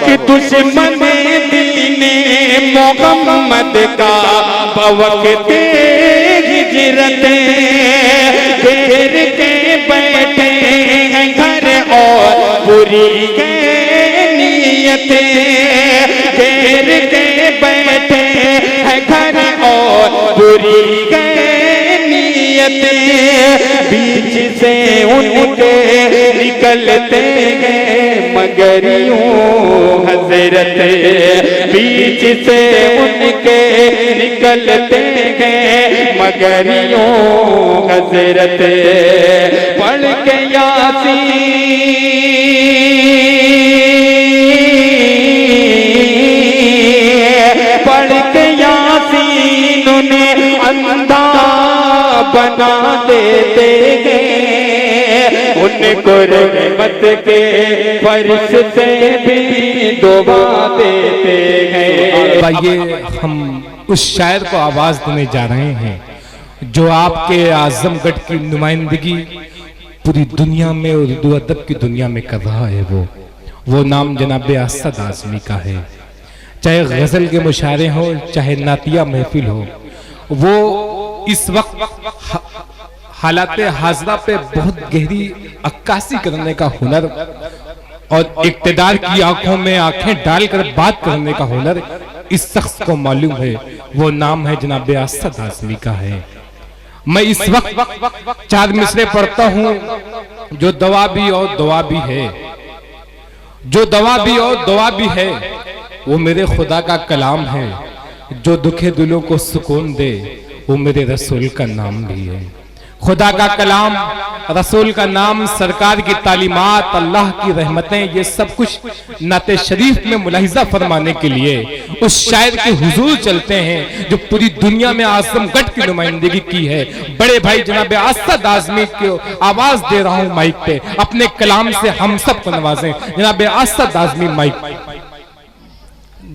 कि दुश्मन दीने मोहम्मद का बवक़्ते हिजरत घेर के बैठे हैं घर और बुरी है नीयतें, घेर के बैठे हैं घर और बुरी है नीयतें, बीच से उनके निकलते हैं मगर यूं हज़रत, बीच से उनके निकलते हैं मगर यूं हज़रत। पढ़ के यासीन, पढ़ के यासीन उन्हें अंधा बना देते हैं, उनको रहमत के फरिश्ते भी दुआ देते हैं। आइए हम उस शायर को आवाज देने जा रहे हैं जो आपके आजमगढ़ की नुमाइंदगी पूरी दुनिया में और उर्दू अदब की दुनिया में कर रहा है। वो नाम जनाब असद आज़मी का है। चाहे गजल के मुशायरे हो, चाहे नातिया महफिल हो, वो इस वक्त हालात हाजरा पे बहुत गहरी अक्कासी करने का हुनर और इक्तदार की आंखों में आंखें डालकर बात करने का हुनर इस शख्स को मालूम है। वो नाम है जनाब असद आज़मी का है। मैं इस वक्त 4 मिसरे पढ़ता हूं जो दवा भी और दुआ भी है, जो दवा भी और दुआ भी है, वो मेरे खुदा का कलाम है। जो दुखे दिलों को सुकून दे वो मेरे रसूल का नाम भी है। खुदा का कलाम, रसूल का नाम, सरकार की तालीमात, अल्लाह की रहमतें, ये सब कुछ नाते शरीफ में मुलाहिजा फरमाने के लिए उस शायर के हुजूर चलते हैं जो पूरी दुनिया में आजमगढ़ की नुमाइंदगी की है। बड़े भाई जनाब असद आज़मी को आवाज दे रहा हूं माइक पे, अपने कलाम से हम सब को नवाजें। जनाब असद आज़मी माइक।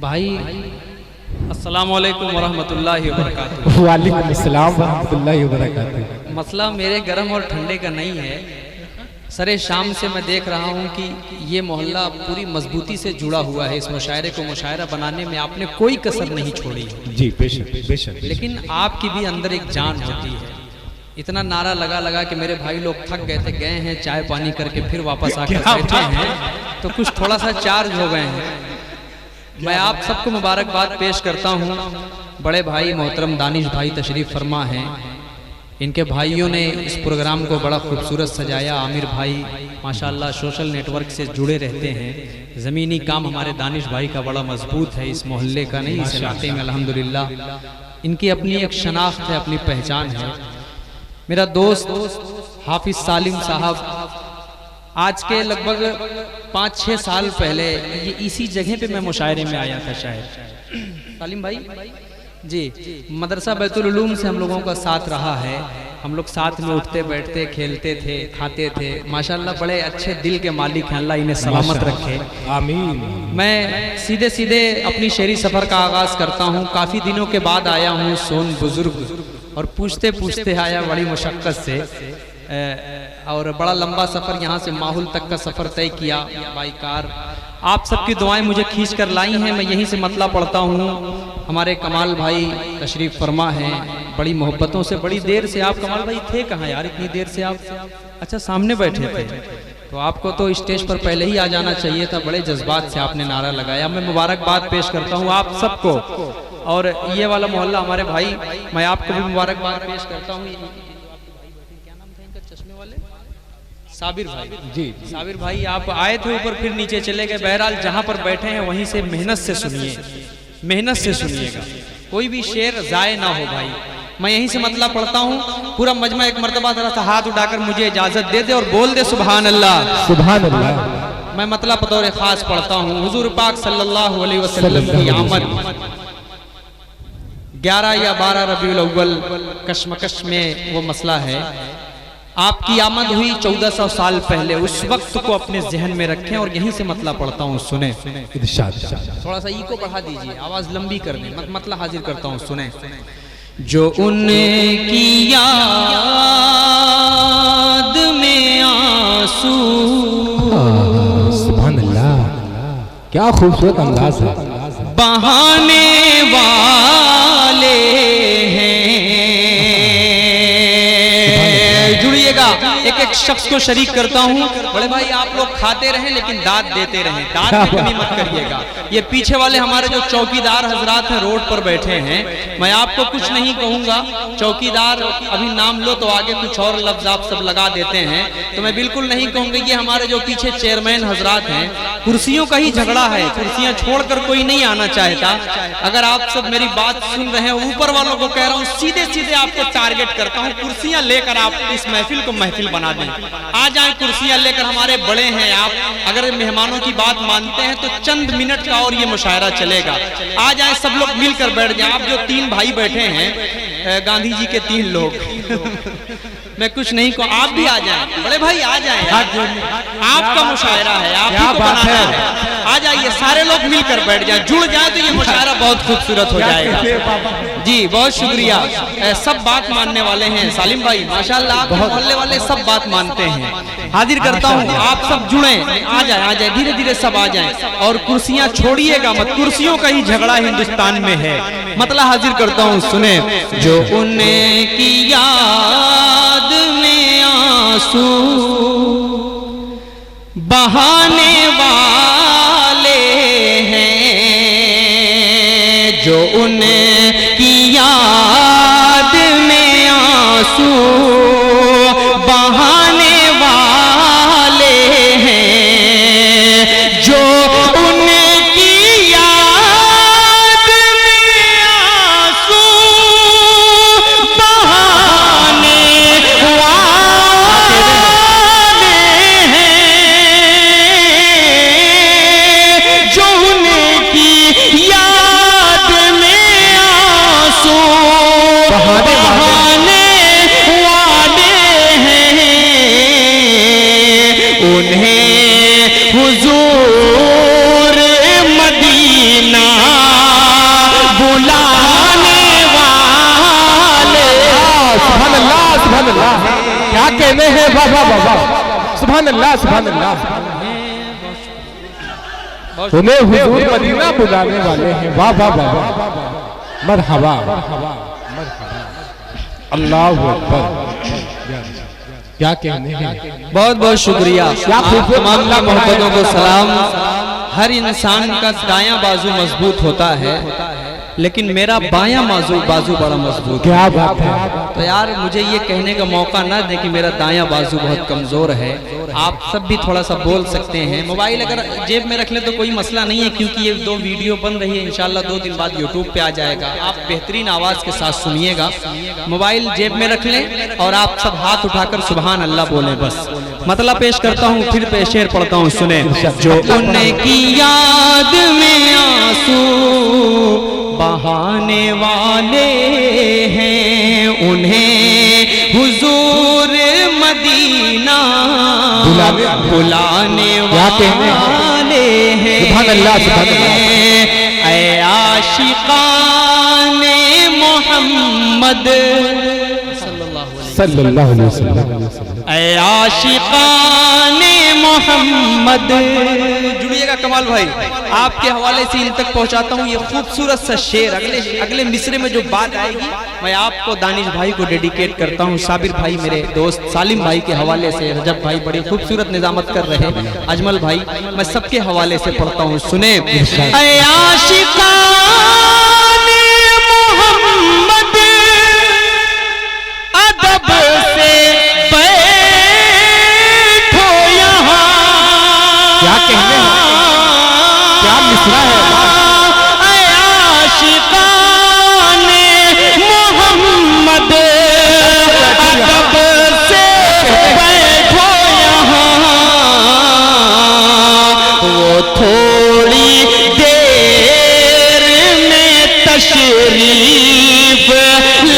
भाई अस्सलाम वालेकुम वरहमतुल्लाहि वबरकातुहू। वालेकुम अस्सलाम वरहमतुल्लाहि वबरकातुहू। मसला मेरे गर्म और ठंडे का नहीं है। सरे शाम से मैं देख रहा हूँ कि ये मोहल्ला पूरी मजबूती से जुड़ा हुआ है। इस मुशायरे को मुशायरा बनाने में आपने कोई कसर नहीं छोड़ी। जी बेशक बेशक। लेकिन आपकी भी अंदर एक जान होती है। इतना नारा लगा लगा कि मेरे भाई लोग थक गए हैं, चाय पानी करके फिर वापस आकर बैठे हैं, तो कुछ थोड़ा सा चार्ज हो गए हैं। मैं आप सबको मुबारकबाद पेश करता हूँ। बड़े भाई मोहतरम दानिश भाई तशरीफ़ फरमा हैं। इनके भाइयों ने इस प्रोग्राम को बड़ा खूबसूरत सजाया। आमिर भाई माशाल्लाह सोशल नेटवर्क से जुड़े रहते हैं। ज़मीनी काम हमारे दानिश भाई का बड़ा मजबूत है, इस मोहल्ले का नहीं, इस इलाके में अल्हम्दुलिल्लाह इनकी अपनी एक शनाख्त है, अपनी पहचान है। मेरा दोस्त हाफिज सालिम साहब आज के लगभग 5-6 साल पहले ये इसी जगह पे मैं मुशायरे में आया था शायद। सालिम भाई जी, मदरसा बैतुल उलूम से हम लोगों का साथ रहा है। हम लोग साथ में उठते बैठते खेलते थे, खाते थे। माशाल्लाह बड़े अच्छे दिल के मालिक हैं, अल्लाह इन्हें सलामत रखे, आमीन। मैं सीधे सीधे अपनी शहरी सफ़र का आगाज़ करता हूँ। काफ़ी दिनों के बाद आया हूँ सोन बुजुर्ग, और पूछते पूछते आया बड़ी मुशक्क़त से, और बड़ा लंबा सफ़र यहाँ से माहुल तक का सफ़र तय किया बाई कार। आप सबकी दुआएं मुझे खींच कर लाई हैं। मैं यहीं से मतला पढ़ता हूँ। हमारे कमाल भाई तशरीफ़ फरमा हैं, बड़ी मोहब्बतों से, बड़ी देर से। आप कमाल भाई थे कहाँ यार इतनी देर से आप? अच्छा सामने बैठे थे, तो आपको तो स्टेज पर पहले ही आ जाना चाहिए था। बड़े जज्बात से आपने नारा लगाया। मैं मुबारकबाद पेश करता हूँ आप सबको। और ये वाला मोहल्ला हमारे भाई, मैं आपको भी मुबारकबाद पेश करता हूँ। साबिर भाई जी, साबिर भाई आप आए थे ऊपर फिर नीचे चले गए। बहरहाल जहाँ पर बैठे हैं वहीं से मेहनत से सुनिए, मेहनत से सुनिएगा, कोई भी शेर जाए ना हो भाई। मैं यहीं से मतला पढ़ता हूँ। पूरा मजमा एक मर्तबा जरा सा हाथ उठाकर मुझे इजाजत दे दे और बोल दे सुभान अल्लाह, सुभान अल्लाह। मैं मतला बतौर खास पढ़ता हूँ। हुजूर पाक सल्लल्लाहु अलैहि वसल्लम की आमद 11 या 12 रबीउल अव्वल कशमकश में वो मसला है। आपकी आमद हुई 1400 साल पहले। उस वक्त को अपने जहन में रखें और यहीं से मतला पढ़ता हूँ, सुने। थोड़ा सा ई को बढ़ा दीजिए, आवाज लंबी कर दें। मतला हाजिर करता हूँ, सुने। जो उनकी याद में आंसू, सुभान अल्लाह, क्या खूबसूरत अंदाज है। बहाने वाले हैं, जुड़िएगा। एक एक शख्स को शरीक करता हूँ। बड़े भाई आप लोग खाते रहें लेकिन दाद देते रहें, दाद में कमी मत करिएगा। ये पीछे वाले हमारे जो चौकीदार हजरात हैं रोड पर बैठे हैं, मैं आपको कुछ नहीं कहूँगा। चौकीदार अभी नाम लो तो आगे कुछ और लफ्ज आप सब लगा देते हैं, तो मैं बिल्कुल नहीं कहूँगा। ये हमारे जो पीछे चेयरमैन हजरात हैं, कुर्सियों का ही झगड़ा है, कुर्सियां छोड़कर कोई नहीं आना चाहता। अगर आप सब मेरी बात सुन रहे हैं, ऊपर वालों को कह रहा हूँ, सीधे सीधे आपको टारगेट करता हूँ, कुर्सियां लेकर आप इस महफिल को महफिल बना दें। आ जाए कुर्सियां लेकर, हमारे बड़े हैं आप, अगर मेहमानों की बात मानते हैं तो चंद मिनट का और ये मुशायरा चलेगा। आ जाए सब लोग मिलकर बैठ जाए। आप जो 3 भाई बैठे हैं, गांधी जी के 3 लोग मैं कुछ नहीं कहूँ, आप भी आ जाएं। बड़े भाई आ जाएं, आपका मुशायरा है, आप ही को बनाना है। आ जाइए, सारे लोग मिलकर बैठ जाए, जुड़ जाए तो ये मुशायरा बहुत खूबसूरत हो जाएगा। जी बहुत शुक्रिया। सब बात मानने वाले हैं सालिम भाई, माशाल्लाह आपके मोहल्ले वाले सब बात मानते हैं। हाजिर करता हूँ, आप सब जुड़े, आ जाए धीरे धीरे सब आ जाएं। और कुर्सियां छोड़िएगा मत, कुर्सियों का ही झगड़ा हिंदुस्तान में है। मतलब हाजिर करता हूँ, सुने। जो उनकी याद में आंसू बहाने वाले हैं, जो उनकी याद में आंसू बहाने वाले हैं, जो उनकी याद में आंसू बहाने वाले हैं, जो उनकी याद में आंसू बहाने वाले हैं, उन्हें हुजूर मदीना बुलाने वाले। सुभान अल्लाह, सुभान अल्लाह, क्या कहने हैं बाबा बाबा, सुभान अल्लाह, सुभान अल्लाह। उन्हें हुजूर मदीना बुलाने वाले हैं। वाह वाह वाह, मरहबा, अल्लाहु अकबर, क्या कहने हैं। बहुत बहुत शुक्रिया। तमाम मोहब्बतों को सलाम। हर इंसान का दायां बाजू मजबूत होता है, लेकिन मेरा बायां बाजू बड़ा मजबूत है। क्या बात है। तो यार मुझे ये कहने का मौका ना दे कि मेरा दायां बाजू बहुत कमजोर है। आप सब भी थोड़ा सा बोल सकते हैं। मोबाइल अगर जेब में रख ले तो कोई मसला नहीं है, क्योंकि ये 2 वीडियो बन रही है, इंशाल्लाह 2 दिन बाद यूट्यूब पे आ जाएगा। आप बेहतरीन आवाज के साथ सुनिएगा। मोबाइल जेब में रख लें और आप सब हाथ उठाकर सुभान अल्लाह बोले बस। मतलब पेश करता हूँ, फिर पेश शेर पढ़ता हूँ, सुने। जो उनकी याद में आंसू बहाने वाले हैं, उन्हें हुजूर मदीना बुलाने वाले हैं। सुभान अल्लाह, सुभान अल्लाह। ऐ आशिकाने मोहम्मद सल्लल्लाहु अलैहि वसल्लम, ऐ आशिकाने मोहम्मद। जुड़िएगा कमाल भाई, आपके हवाले से इन तक पहुंचाता हूँ ये खूबसूरत सा शेर। अगले मिसरे में जो बात आएगी मैं आपको दानिश भाई को डेडिकेट करता हूँ, साबिर भाई मेरे दोस्त, सालिम भाई के हवाले से, रजब भाई बड़ी खूबसूरत निजामत कर रहे हैं, अजमल भाई, मैं सबके हवाले से पढ़ता हूँ, सुने। ऐ आशिकाने मोहम्मद अदब से बैठो यहाँ। क्या कहने हैं, क्या मिसरा है। आशिकाने मोहम्मद अदब से बैठो यहाँ, वो थोड़ी देर में तशरीफ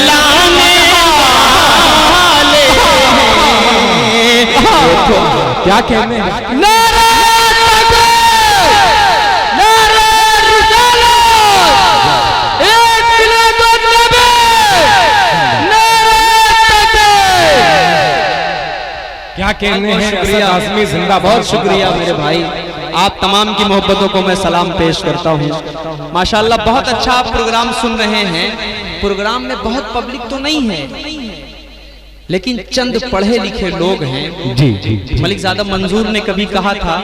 लाने वाले हैं। क्या कहने हैं। क्या कहने हैं। शुक्रिया, आजमी जिंदा, बहुत शुक्रिया मेरे भाई। आप तमाम की मोहब्बतों को मैं सलाम पेश करता हूँ। माशाअल्लाह बहुत अच्छा आप प्रोग्राम सुन रहे हैं। प्रोग्राम में बहुत पब्लिक तो नहीं है, लेकिन चंद पढ़े लिखे लोग हैं। जी जी मलिक ज़ादा मंजूर ने कभी कहा था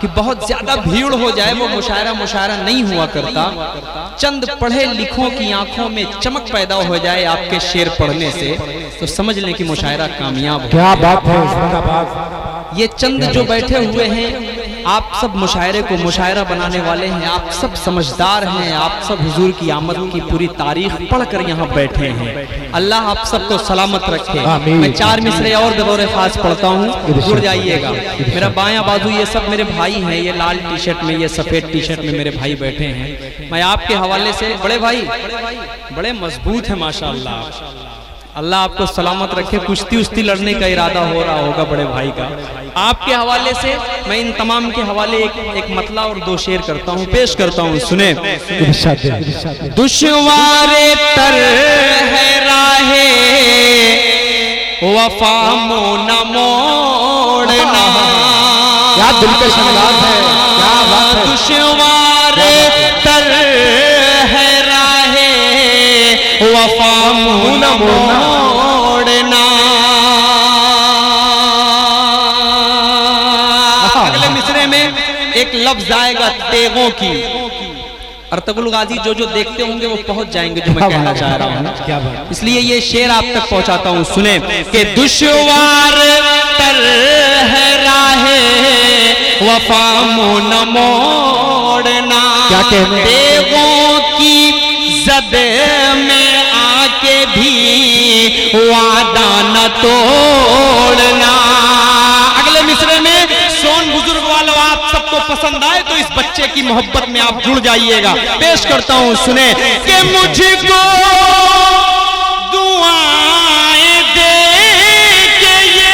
कि बहुत ज्यादा भीड़ हो जाए वो मुशायरा नहीं हुआ करता। चंद पढ़े लिखों की आंखों में चमक पैदा हो जाए आपके शेर पढ़ने से, तो समझ लें कि मुशायरा कामयाब हो। क्या बात है। ये चंद जो बैठे हुए हैं, आप सब मुशायरे को मुशायरा बनाने वाले हैं, आप सब समझदार हैं, आप सब हुजूर की आमद की पूरी तारीख पढ़कर यहाँ बैठे हैं। अल्लाह आप सबको सलामत रखे। मैं 4 मिसरे और बतौर खास पढ़ता हूँ, जुड़ जाइएगा। मेरा बायां बाजू ये सब मेरे भाई हैं, ये लाल टी शर्ट में, ये सफेद टी शर्ट में मेरे भाई बैठे हैं। मैं आपके हवाले से, बड़े भाई बड़े मजबूत है माशाअल्लाह, अल्लाह आपको सलामत रखे। कुश्ती उश्ती लड़ने का इरादा हो रहा होगा बड़े भाई का। आपके हवाले से मैं इन तमाम के हवाले एक मतला और 2 शेर करता हूँ, पेश करता हूँ, सुने। दुश्वारे तर है राहे वफा न मोड़ना, क्या दिलकश अंदाज है, क्या बात है। दुश्वारे तर है राहे वफा न मोड़ना। अगले मिसरे में एक लफ्ज आएगा तेगों की। अर्तुगरुल गाजी जो देखते होंगे वो पहुंच जाएंगे जो मैं कहना चाह रहा हूँ, इसलिए ये शेर आप तक पहुंचाता हूँ, सुने। कि दुश्वार तर है राहे वफा न मोड़ना, तेगों की जद में आके भी वादा न तोड़ना। अगले मिसरे में सोन बुजुर्ग वालों आप सबको पसंद आए तो इस बच्चे की मोहब्बत में आप जुड़ जाइएगा। पेश करता हूं, सुने। कि मुझको दुआएं दे के ये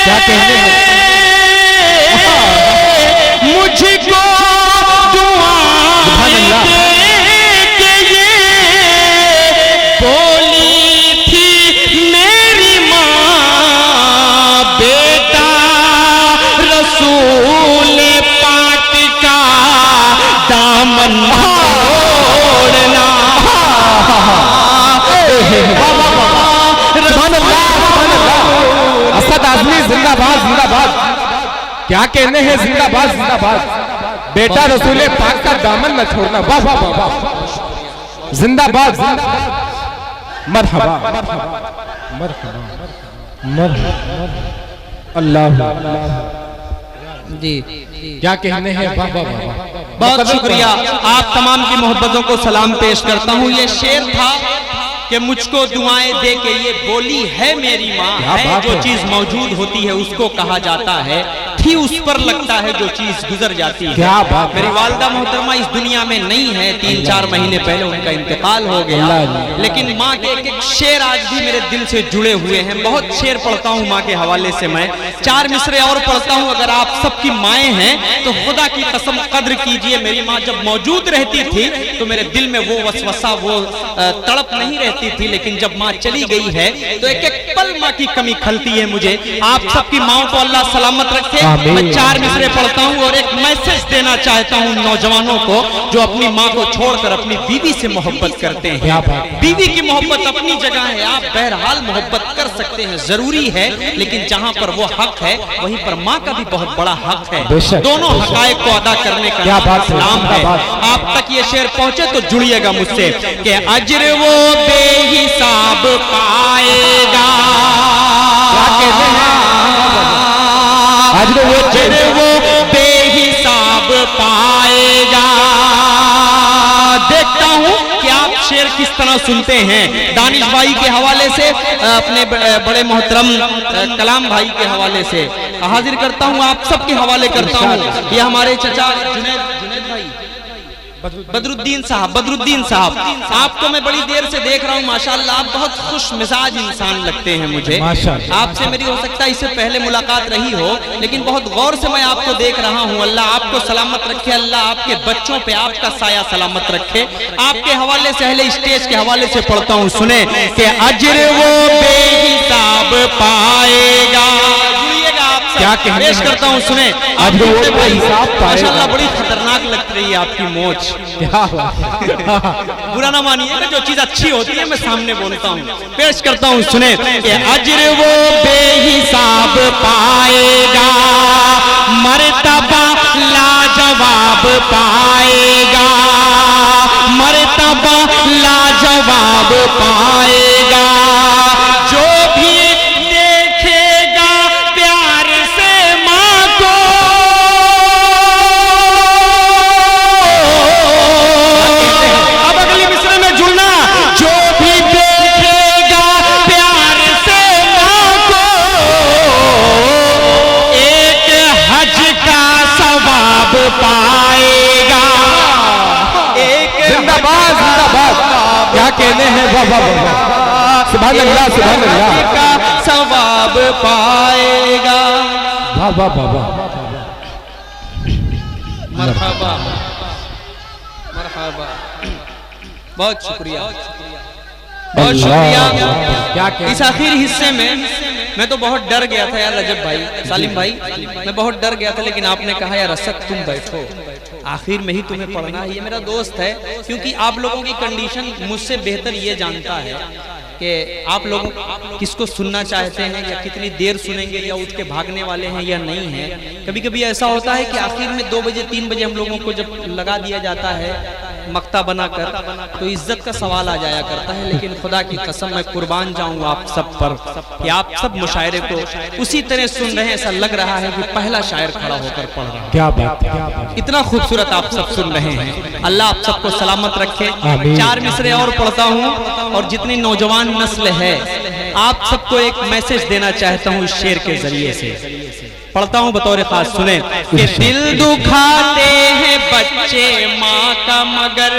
क्या कहने हैं, मुझको दुआएं दे के ये बोली थी मेरी माँ, बेटा रसूल पाक का दामन छोड़ना। असद आजमी जिंदाबाद जिंदाबाद। क्या कहने हैं, जिंदाबाद जिंदाबाद। बेटा रसूले पाक का दामन न छोड़ना, वाह वाह वाह वाह, जिंदाबाद जिंदाबाद। मरहबा मरहबा मरहबा। अल्लाह जी क्या कहने हैं, वाह वाह वाह। बहुत शुक्रिया, आप तमाम की मोहब्बतों को सलाम पेश करता हूँ। ये शेर था कि मुझको दुआएं दे के ये बोली है मेरी माँ, है जो चीज मौजूद होती है उसको कहा जाता है, थी उस पर लगता है जो चीज गुजर जाती है। क्या बात। मेरी वालिदा मोहतरमा इस दुनिया में नहीं है, 3-4 महीने पहले उनका इंतकाल हो गया, लेकिन माँ के एक शेर आज भी मेरे दिल से जुड़े हुए हैं। बहुत शेर पढ़ता हूँ माँ के हवाले से मैं, 4 मिसरे और पढ़ता हूँ। अगर आप सबकी माएँ हैं तो खुदा की कसम कद्र कीजिए, मेरी माँ जब मौजूद रहती थी तो मेरे दिल में वो वसवसा, वो तड़प नहीं रहती थी, लेकिन जब माँ चली गई है तो एक एक पल माँ की कमी खलती है मुझे। आप सबकी माँओं को अल्लाह सलामत रखे। मैं 4 मिसरे पढ़ता हूँ और एक मैसेज देना चाहता हूँ नौजवानों को जो अपनी माँ को छोड़कर अपनी बीवी से मोहब्बत करते हैं। बीवी की मोहब्बत अपनी जगह है, आप बहरहाल मोहब्बत कर सकते हैं, जरूरी है, लेकिन जहाँ पर वो हक है वहीं पर माँ का भी बहुत बड़ा हक है। दोनों हकायक को अदा करने का नाम है। आप तक ये शेर पहुंचे तो जुड़िएगा मुझसे कि अजर वो बेहिसाब पाएगा, अजर वो बेहिसाब पाएगा। देखता हूँ कि आप शेर किस तरह सुनते हैं। दानिश भाई के हवाले से, अपने बड़े मोहतरम कलाम भाई के हवाले से हाजिर करता हूँ, आप सबके हवाले करता हूँ। ये हमारे चचा जुनैद भाई, बदरुद्दीन साहब, आपको मैं बड़ी देर से देख रहा हूँ माशाअल्लाह, आप बहुत खुश मिजाज इंसान लगते हैं मुझे। आपसे मेरी हो सकता है इससे पहले मुलाकात रही हो, लेकिन बहुत गौर से मैं आपको देख रहा हूँ। अल्लाह आपको सलामत रखे, अल्लाह आपके बच्चों पे आपका साया सलामत रखे। आपके हवाले से, अहले स्टेज के हवाले से पढ़ता हूँ, सुने कि अजर वो बेहिसाब पाएगा। जुड़िएगा आप सब। क्या कहने पेश हैं? करता हूँ, सुने। अब वो तो हिसाब पाएगा। माशाल्लाह बड़ी खतरनाक लगती रही है आपकी मोच। क्या बात। बुरा ना मानिएगा, जो चीज अच्छी होती है मैं सामने बोलता हूँ। पेश करता हूँ, सुने। कि अज्र वो बेहिसाब पाएगा, मर्तबा लाजवाब पाएगा, मर्तबा लाजवाब पाएगा। जो भी देखेगा प्यार से माँ को, अब अगली मिसरे में जुड़ना। जो भी देखेगा प्यार से माँ को, एक हज का सवाब पाएगा। एक जिंदाबाद जिंदाबाद। क्या कहने हैं? वाह वाह वाह, सुभान अल्लाह सुभान अल्लाह। का सवाब पाएगा। वाह वाह वाह वाह। मरहबा मरहबा, बहुत शुक्रिया, बहुत शुक्रिया। क्या कहने? इस आखिरी हिस्से में मैं तो बहुत डर गया था यार रजब भाई, सालिम भाई, मैं बहुत डर गया था, लेकिन आपने कहा यार असद तुम बैठो, आखिर में ही तुम्हें पढ़ना है। ये मेरा दोस्त है, क्योंकि आप लोगों की कंडीशन मुझसे बेहतर ये जानता है कि आप लोग किसको सुनना चाहते हैं, या कितनी देर सुनेंगे, या उठ के भागने वाले हैं या नहीं है। कभी कभी ऐसा होता है कि आखिर में 2 बजे 3 बजे हम लोगों को जब लगा दिया जाता है मक्ता बनाकर, तो इज्जत का सवाल आ जाया करता है। लेकिन खुदा की कसम मैं कुर्बान जाऊं आप सब पर कि आप सब मुशायरे को उसी तरह सुन रहे हैं, ऐसा लग रहा है कि पहला शायर खड़ा होकर पढ़ रहा है। क्या बात है। इतना खूबसूरत आप सब सुन रहे हैं। अल्लाह आप सबको सलामत रखे। आमीन। 4 मिसरे और पढ़ता हूँ, और जितनी नौजवान नस्ल है आप सबको एक मैसेज देना चाहता हूँ इस शेर के जरिए से। पढ़ता हूँ बतौर खास, सुने। कि दिल दुखाते हैं बच्चे माँ का मगर,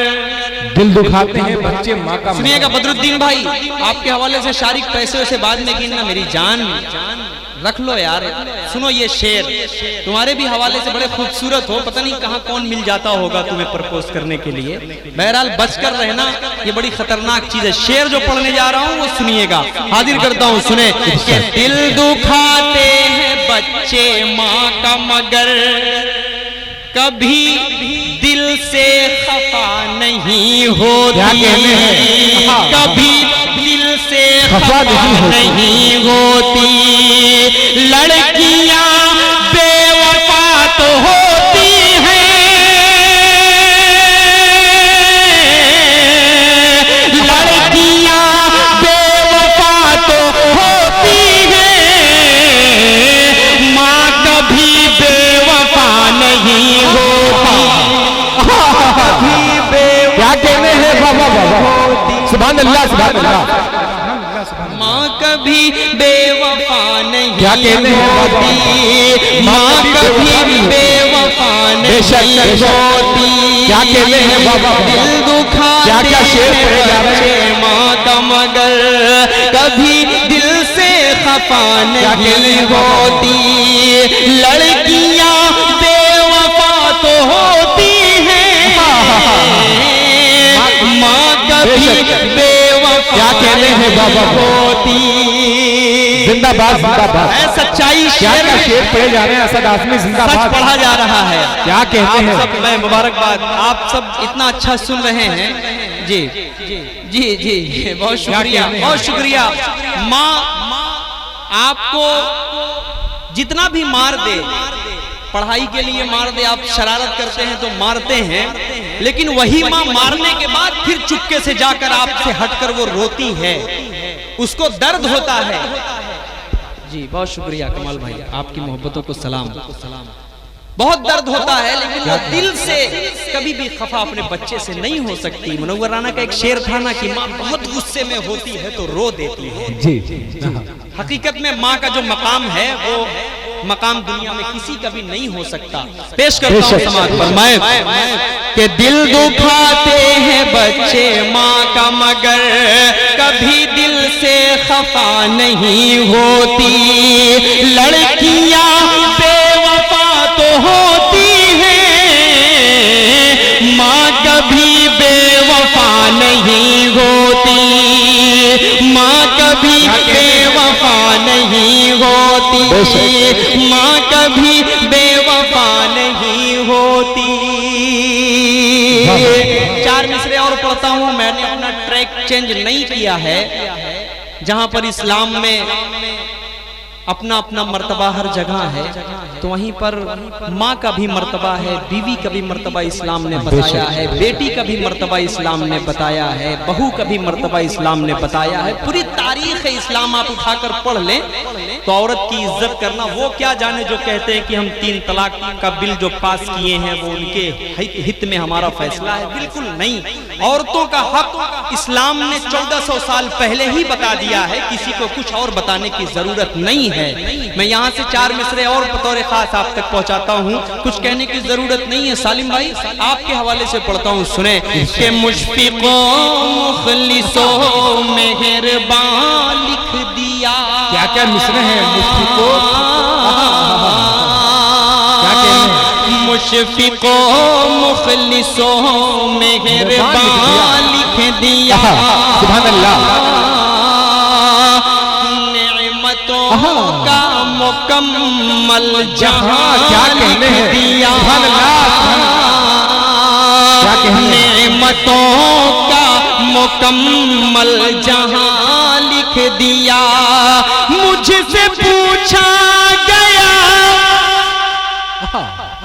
दिल दुखाते हैं बच्चे माँ का। सुनिएगा बदरुद्दीन भाई, आपके हवाले से शारिक पैसे से बाद में गिनना, मेरी जान रख लो यार। सुनो ये शेर, तुम्हारे भी हवाले से बड़े खूबसूरत हो, पता नहीं कहाँ कौन मिल जाता होगा तुम्हें प्रपोज करने के लिए। बहरहाल बचकर रहना, ये बड़ी खतरनाक चीज है। शेर जो पढ़ने जा रहा हूँ वो सुनिएगा, हाजिर करता हूँ, सुने। कि दिल दुखाते हैं बच्चे माँ का मगर, कभी दिल से खफा नहीं होती, कभी दिल से खफा नहीं होती। लड़कियां बेवफा तो होती हैं, लड़कियां बेवफा तो होती हैं, माँ कभी बेवफा नहीं होती, कभी बेवफा। क्या कहने हैं? बाबा बाबा सुभान अल्लाह सुभान अल्लाह। माँ कभी बेवफा नहीं क्या कहने हैं? होती, माँ कभी बेवफा नहीं होती। क्या कहने हैं? बाबा दिल दुखाते क्या क्या शेर पढ़े जा रहे हैं? माँ का मगर, कभी दिल से खफा नहीं होती। लड़कियां बेवफा तो होती हैं, माँ कभी बेवफा क्या कहने हैं? बाबा होती। जिंदाबाद जिंदाबाद। है सच्चाई। क्या क्या शेर पढ़े जा रहे हैं? असद आजमी सच जिंदाबाद। पढ़ा जा रहा है। क्या कहते हैं? आप सब, मैं मुबारकबाद, आप सब इतना अच्छा सुन रहे हैं। जी जी जी, बहुत शुक्रिया, बहुत शुक्रिया। माँ आपको जितना भी मार दे, पढ़ाई के लिए मार दे, आप शरारत करते हैं तो मारते हैं, लेकिन वही माँ मारने के बाद फिर चुपके से जाकर आपसे हटकर वो रोती है, उसको दर्द होता है। जी बहुत शुक्रिया कमाल भाई, आपकी मोहब्बतों को सलाम। बहुत दर्द होता है, लेकिन वो दिल से कभी भी खफा अपने बच्चे से नहीं हो सकती। मुनव्वर राना का एक शेर था ना कि माँ बहुत गुस्से में होती है तो रो देती है। जी हकीकत में माँ का जो मकाम है वो मकाम दुनिया में किसी का भी नहीं हो सकता। पेश करता हूँ समाज पर मैं कि दिल दुखाते हैं बच्चे माँ का मगर, कभी दिल से खफा नहीं होती। लड़कियां बेवफा तो होती हैं, माँ कभी बेवफा नहीं होती, माँ कभी बेवफा नहीं होती, माँ कभी बेवफा नहीं होती। चार मिसरे और पढ़ता हूँ, मैंने अपना ट्रैक चेंज नहीं किया है। जहां पर इस्लाम में अपना अपना मर्तबा हर जगह है, तो वहीं पर माँ का भी मर्तबा है, बीवी का भी मर्तबा इस्लाम ने बताया है, बेटी का भी मर्तबा इस्लाम ने बताया है, बहू का भी मर्तबा इस्लाम ने बताया है। पूरी तारीख इस्लाम आप उठाकर पढ़ लें तो औरत की इज्जत करना, वो क्या जाने जो कहते हैं कि हम 3 तलाक का बिल जो पास किए हैं वो उनके हित में हमारा फैसला है, बिल्कुल नहीं। औरतों का हक इस्लाम ने 1400 साल पहले ही बता दिया है, किसी को कुछ और बताने की जरूरत नहीं है। मैं यहाँ से 4 मिसरे और बतौर खास आप तक पहुँचाता हूँ, कुछ कहने की जरूरत नहीं है। सालिम भाई आपके हवाले से पढ़ता हूँ, सुने कि मुशफिको मुखलिसो मेहरबान लिख दिया। क्या क्या मिसरे हैं मुशफिको, क्या कहने हैं? मुशफिको मुखलिसो मेहरबान लिख दिया। सुभान अल्लाह। का मुकम्मल जहां क्या कहने हैं? दिया। क्या कहने हैं? नेमतों का मुकम्मल जहां लिख दिया। मुझसे पूछा गया,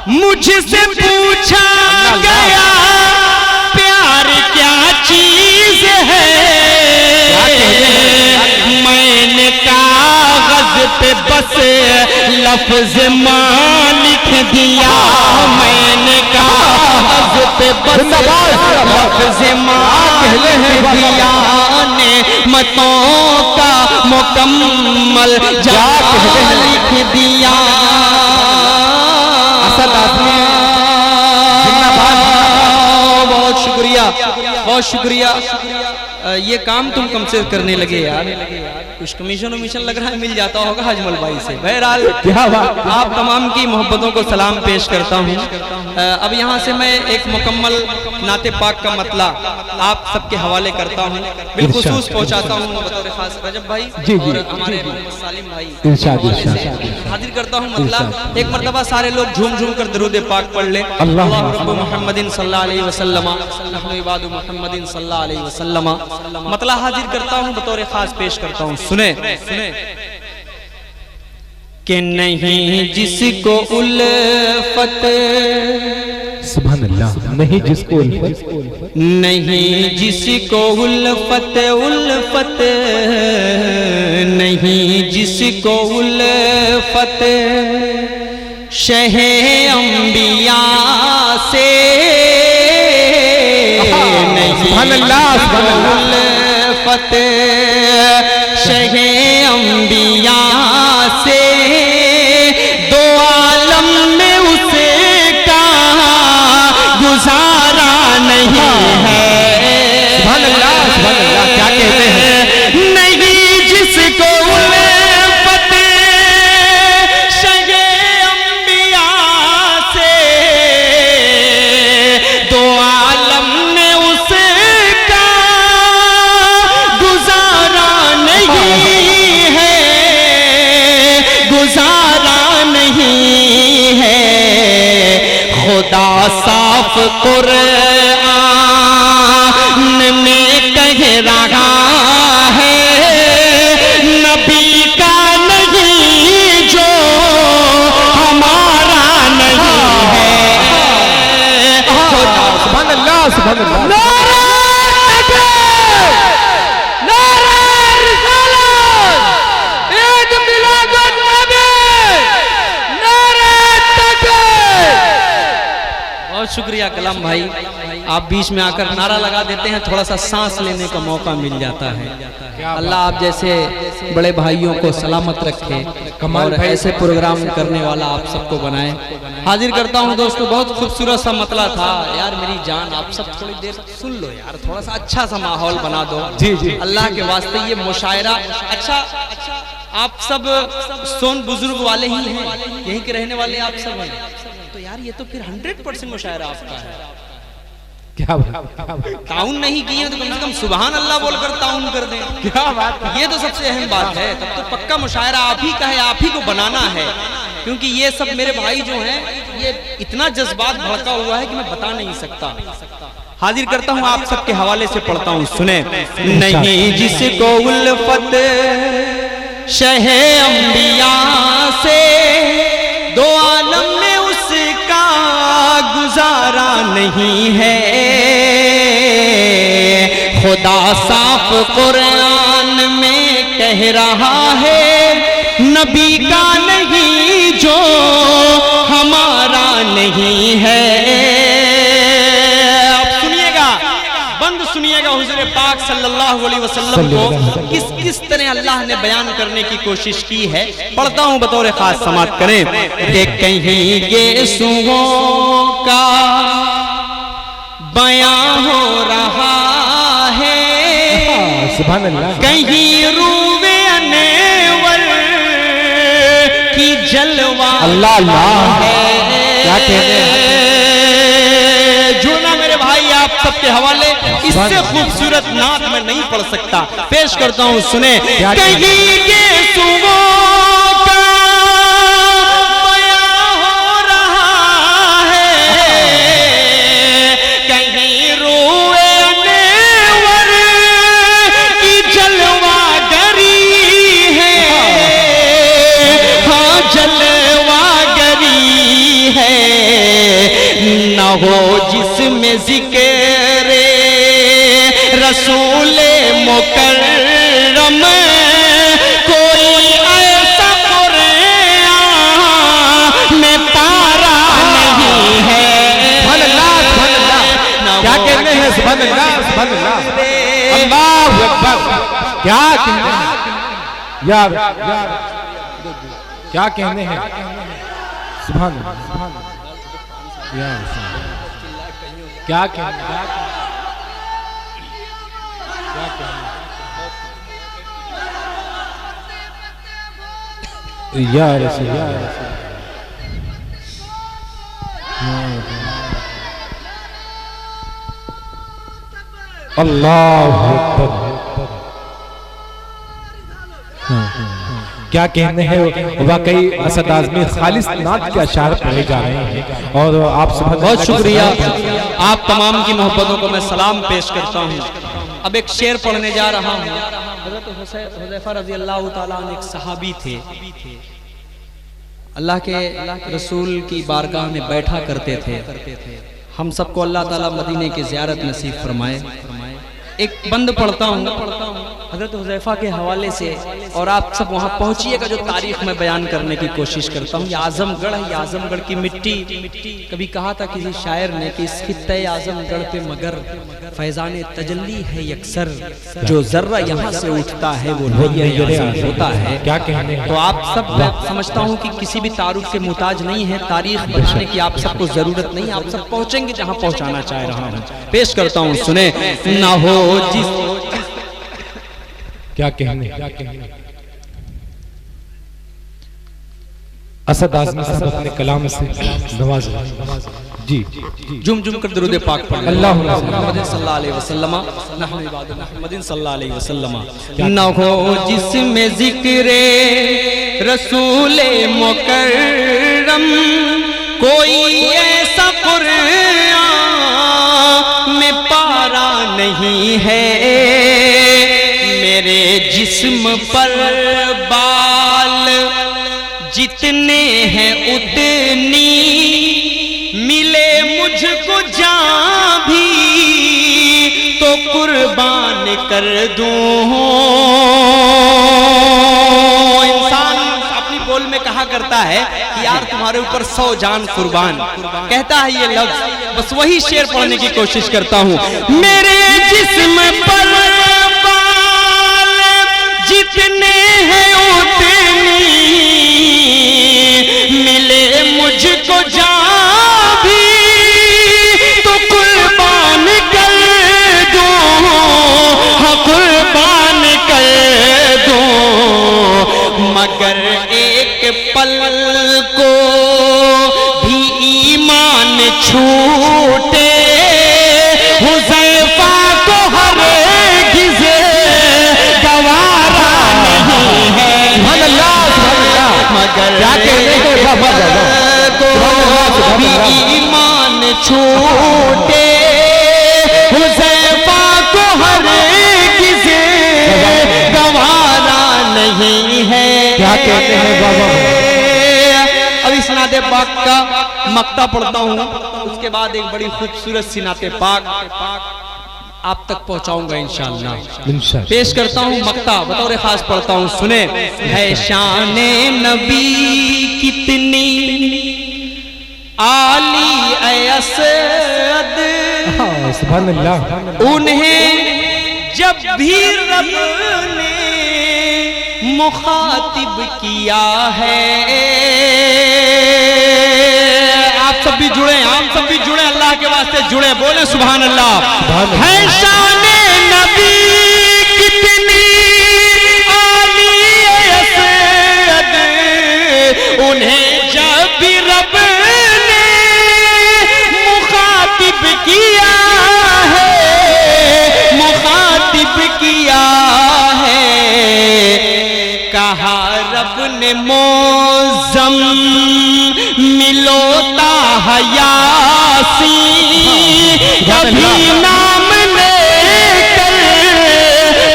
मुझसे पूछा गया प्यार क्या चीज है। मैंने कागज पे बस लफ्ज मां लिख दिया। मैंने कागज पे बस लफ्ज मां लिख दिया। नेमतों का मुकम्मल जहां लिख दिया। बहुत शुक्रिया, बहुत शुक्रिया। ये काम तुम कम से करने लगे यार, कुछ कमीशन वमीशन लग रहा है मिल जाता होगा हजमल भाई से। बहरहाल आप तमाम की मोहब्बतों को सलाम पेश करता हूँ। अब यहाँ से मैं एक मुकम्मल नाते पाक का मतला आप सबके हवाले करता हूँ, बिलखुसूस पहुँचाता हूँ बतौर खास रजब भाई और हमारे सालिम भाई हाजिर करता हूँ मतला। एक मरतबा सारे लोग झूम झूम कर दरूद पाक पढ़ लें। अल्लाह रब्बु मुहम्मदिन सल्लल्लाहु अलैहि वसल्लम नहनु इबादु मुहम्मदिन सल्लल्लाहु अलैहि वसल्लम। मतला हाजिर करता हूँ बतौर खास पेश करता हूँ, सुने कि नहीं जिसको उल्फत, सुभान अल्लाह, नहीं जिसको उल्फत, नहीं जिसको उल्फत, उल्फत नहीं जिसको उल्फत शहे अंबिया से, सुभान अल्लाह, उल्फत शहे अंबिया से, दो आलम में उसका गुजारा नहीं है। सुभान अल्लाह, सुभान अल्लाह। क्या कहते हैं? नहीं जिसको उल्फत शगे अंबिया से, दो आलम में उसका गुजारा नहीं है, गुजारा नहीं है। खुदा साफ कुरान में कह रहा है, नबी का नहीं जो हमारा नहीं है। सुभान अल्लाह, सुभान अल्लाह। बहुत शुक्रिया कलाम भाई, आप बीच में आकर नारा लगा देते हैं, थोड़ा सा सांस लेने का मौका मिल जाता है। अल्लाह आप जैसे बड़े भाइयों को सलामत रखे और ऐसे प्रोग्राम करने वाला आप सबको बनाए। हाजिर करता हूं दोस्तों, बहुत खूबसूरत सा मतला था यार, मेरी जान आप सब थोड़ी देर सुन लो यार, थोड़ा सा अच्छा सा माहौल बना दो। जी जी, अल्लाह के वास्ते ये मुशायरा अच्छा, आप सब सोन बुजुर्ग वाले ही हैं, यहीं के रहने वाले आप सब हैं, तो यार ये तो फिर 100% मुशायरा आपका है। क्या बात, ताउन नहीं किए तो कम से कम सुभान अल्लाह बोलकर ताउन कर दें। क्या बात, ये तो सबसे अहम बात है। तब तो पक्का मुशायरा आप ही का है, आप ही को बनाना है, क्योंकि ये सब मेरे भाई जो हैं ये इतना जज्बात भड़का हुआ है कि मैं बता नहीं सकता। हाजिर करता हूं आप सबके हवाले से पढ़ता हूं, सुने। नहीं जिसको उल्फत शहे अंबिया से दो आलम में उसका गुजारा नहीं है। खुदा साफ कुरान में कह रहा है नबी का नहीं जो हमारा नहीं है। अब सुनिएगा, बंद सुनिएगा हुजूर पाक सल्लल्लाहु अलैहि वसल्लम को किस तरह अल्लाह ने बयान करने की कोशिश की है। पढ़ता हूं बतौर खास, समात करें कि कहीं गेसुओं का बयां हो रहा है, सुभान अल्लाह, कहीं रूवे अनवर की जलवा अल्लाह अल्लाह क्या कहते हैं। जो ना मेरे भाई आप सबके हवाले इससे खूबसूरत नात मैं नहीं पढ़ सकता, पेश करता हूं, सुने। कहीं के सुबह का बयां हो रहा है, कहीं रोए अनवर की जलवागरी है। हाँ जलवागरी है, न हो जिसमें जिक्र रसूले मुकर्रम कोई ऐसा कुरान में पारा नहीं है। सुभान अल्लाह, सुभान अल्लाह, क्या कहते हैं। सुभान अल्लाह, सुभान अल्लाह, अल्लाहू अकबर, क्या कहते हैं यार, क्या कहने हैं। सुभान अल्लाह, क्या कहने हैं, या रसूल, या रसूल, अल्लाह अकबर, क्या कहने हैं। वाकई असद आज़मी खालिस नात के अशार पढ़े जा रहे हैं और आप सब बहुत शुक्रिया। आप तमाम की मोहब्बतों को मैं सलाम पेश करता हूँ। अब एक शेर पढ़ने जा रहा हूँ। हज़रत हुज़ैफा रज़ी अल्लाह ताला अन्हु एक सहाबी थे, अल्लाह के रसूल की बारगाह में बैठा करते थे। हम सबको अल्लाह ताला मदीने की ज़ियारत नसीब फरमाए। एक बंद पढ़ता हूँ हज़रत हुज़ैफा के हवाले से और आप सब वहाँ पहुँचिएगा। जो तारीख में बयान करने की कोशिश करता हूँ। ये आजमगढ़ है, ये आजमगढ़ की मिट्टी। कभी कहा था किसी शायर ने कि इस खित्ते आजमगढ़ पे मगर फैजान तजल्ली है यकसर, जो जर्रा यहाँ से उठता है वो होता है। क्या कहने हैं। तो आप सब समझता हूँ कि किसी भी तारुफ के मुताज नहीं है, तारीख बताने की आप सबको जरूरत नहीं। आप सब पहुँचेंगे जहाँ पहुँचाना चाह रहा हूँ। पेश करता हूँ, सुने। ना हो जिस क्या कहने, क्या कहने। असद आज़मी साहब अपने कलाम से नवाज जी, जुम जुम कर दरूद पाक पढ़ अल्लाह मुहम्मद सल्लल्लाहु अलैहि वसल्लम, नहनु इबादु मुहम्मदिन सल्लल्लाहु अलैहि वसल्लम। न हो जिसमें जिक्रे रसूले मुकर्रम कोई ऐसा कुरान में पारा नहीं है। मेरे जिस्म पर बाल जितने हैं उतनी मिले मुझको जान भी तो कुर्बान कर दूं। इंसान अपनी बोल में कहा करता है कि यार तुम्हारे ऊपर 100 जान कुर्बान, कहता है ये लफ्ज। बस वही शेर पढ़ने की कोशिश करता हूं। मेरे जिस्म पर जितने हैं उतनी मिले मुझको जान भी तो कुर्बान कर दूं। हाँ कुर्बान कर दूं, मगर एक पल को भी ईमान छूटे हुज़ैफा को हरगिज़ गवारा नहीं है। छूटे हुज़ैफा को हर किसे गवारा नहीं है। क्या कहते हैं बाबा? अब इस नाते पाक का मक्ता पढ़ता हूँ, उसके बाद एक बड़ी खूबसूरत सी नाते पाक आप तक पहुंचाऊंगा इंशाअल्लाह। पेश करता हूँ मक्ता, बतौर खास पढ़ता हूँ, सुने। है शाने नबी कितनी आली असद, सुभान अल्लाह। उन्हें जब भी रब ने मुखातिब किया है। आप सब भी जुड़े, आप सब भी जुड़े, अल्लाह के वास्ते जुड़े, बोले सुभान अल्लाह। है शाने नबी कितनी आली असद, उन्हें जब भी रब ने मुखातिब किया है, मुखातिब किया है। कहा रब ने मौजम मिलोता हयासी, कभी नाम लेकर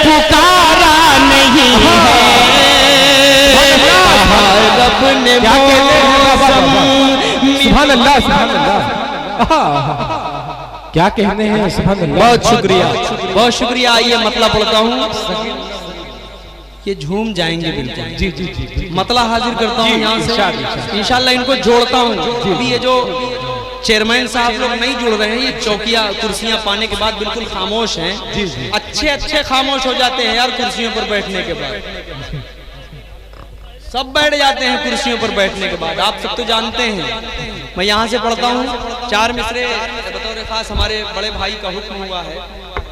पुकारा नहीं है। कहा रब ने सुभान अल्लाह, सुभान अल्लाह। क्या कहने हैं, सुभान अल्लाह। बहुत शुक्रिया, बहुत शुक्रिया। आइए मतलब पढ़ता हूँ, ये झूम जाएंगे बिल्कुल। जी जी जी, मतला हाजिर करता हूँ यहाँ से, इंशाल्लाह इनको जोड़ता हूँ। अभी ये जो चेयरमैन साहब लोग नहीं जुड़ रहे हैं, ये चौकियाँ कुर्सियाँ पाने के बाद बिल्कुल खामोश हैं। अच्छे अच्छे खामोश हो जाते हैं यार कुर्सियों पर बैठने के बाद, सब बैठ जाते हैं कुर्सियों पर बैठने के बाद, आप सब तो जानते हैं। मैं यहाँ से पढ़ता हूँ 4 मिसरे, बतौर खास हमारे बड़े भाई का हुक्म हुआ है,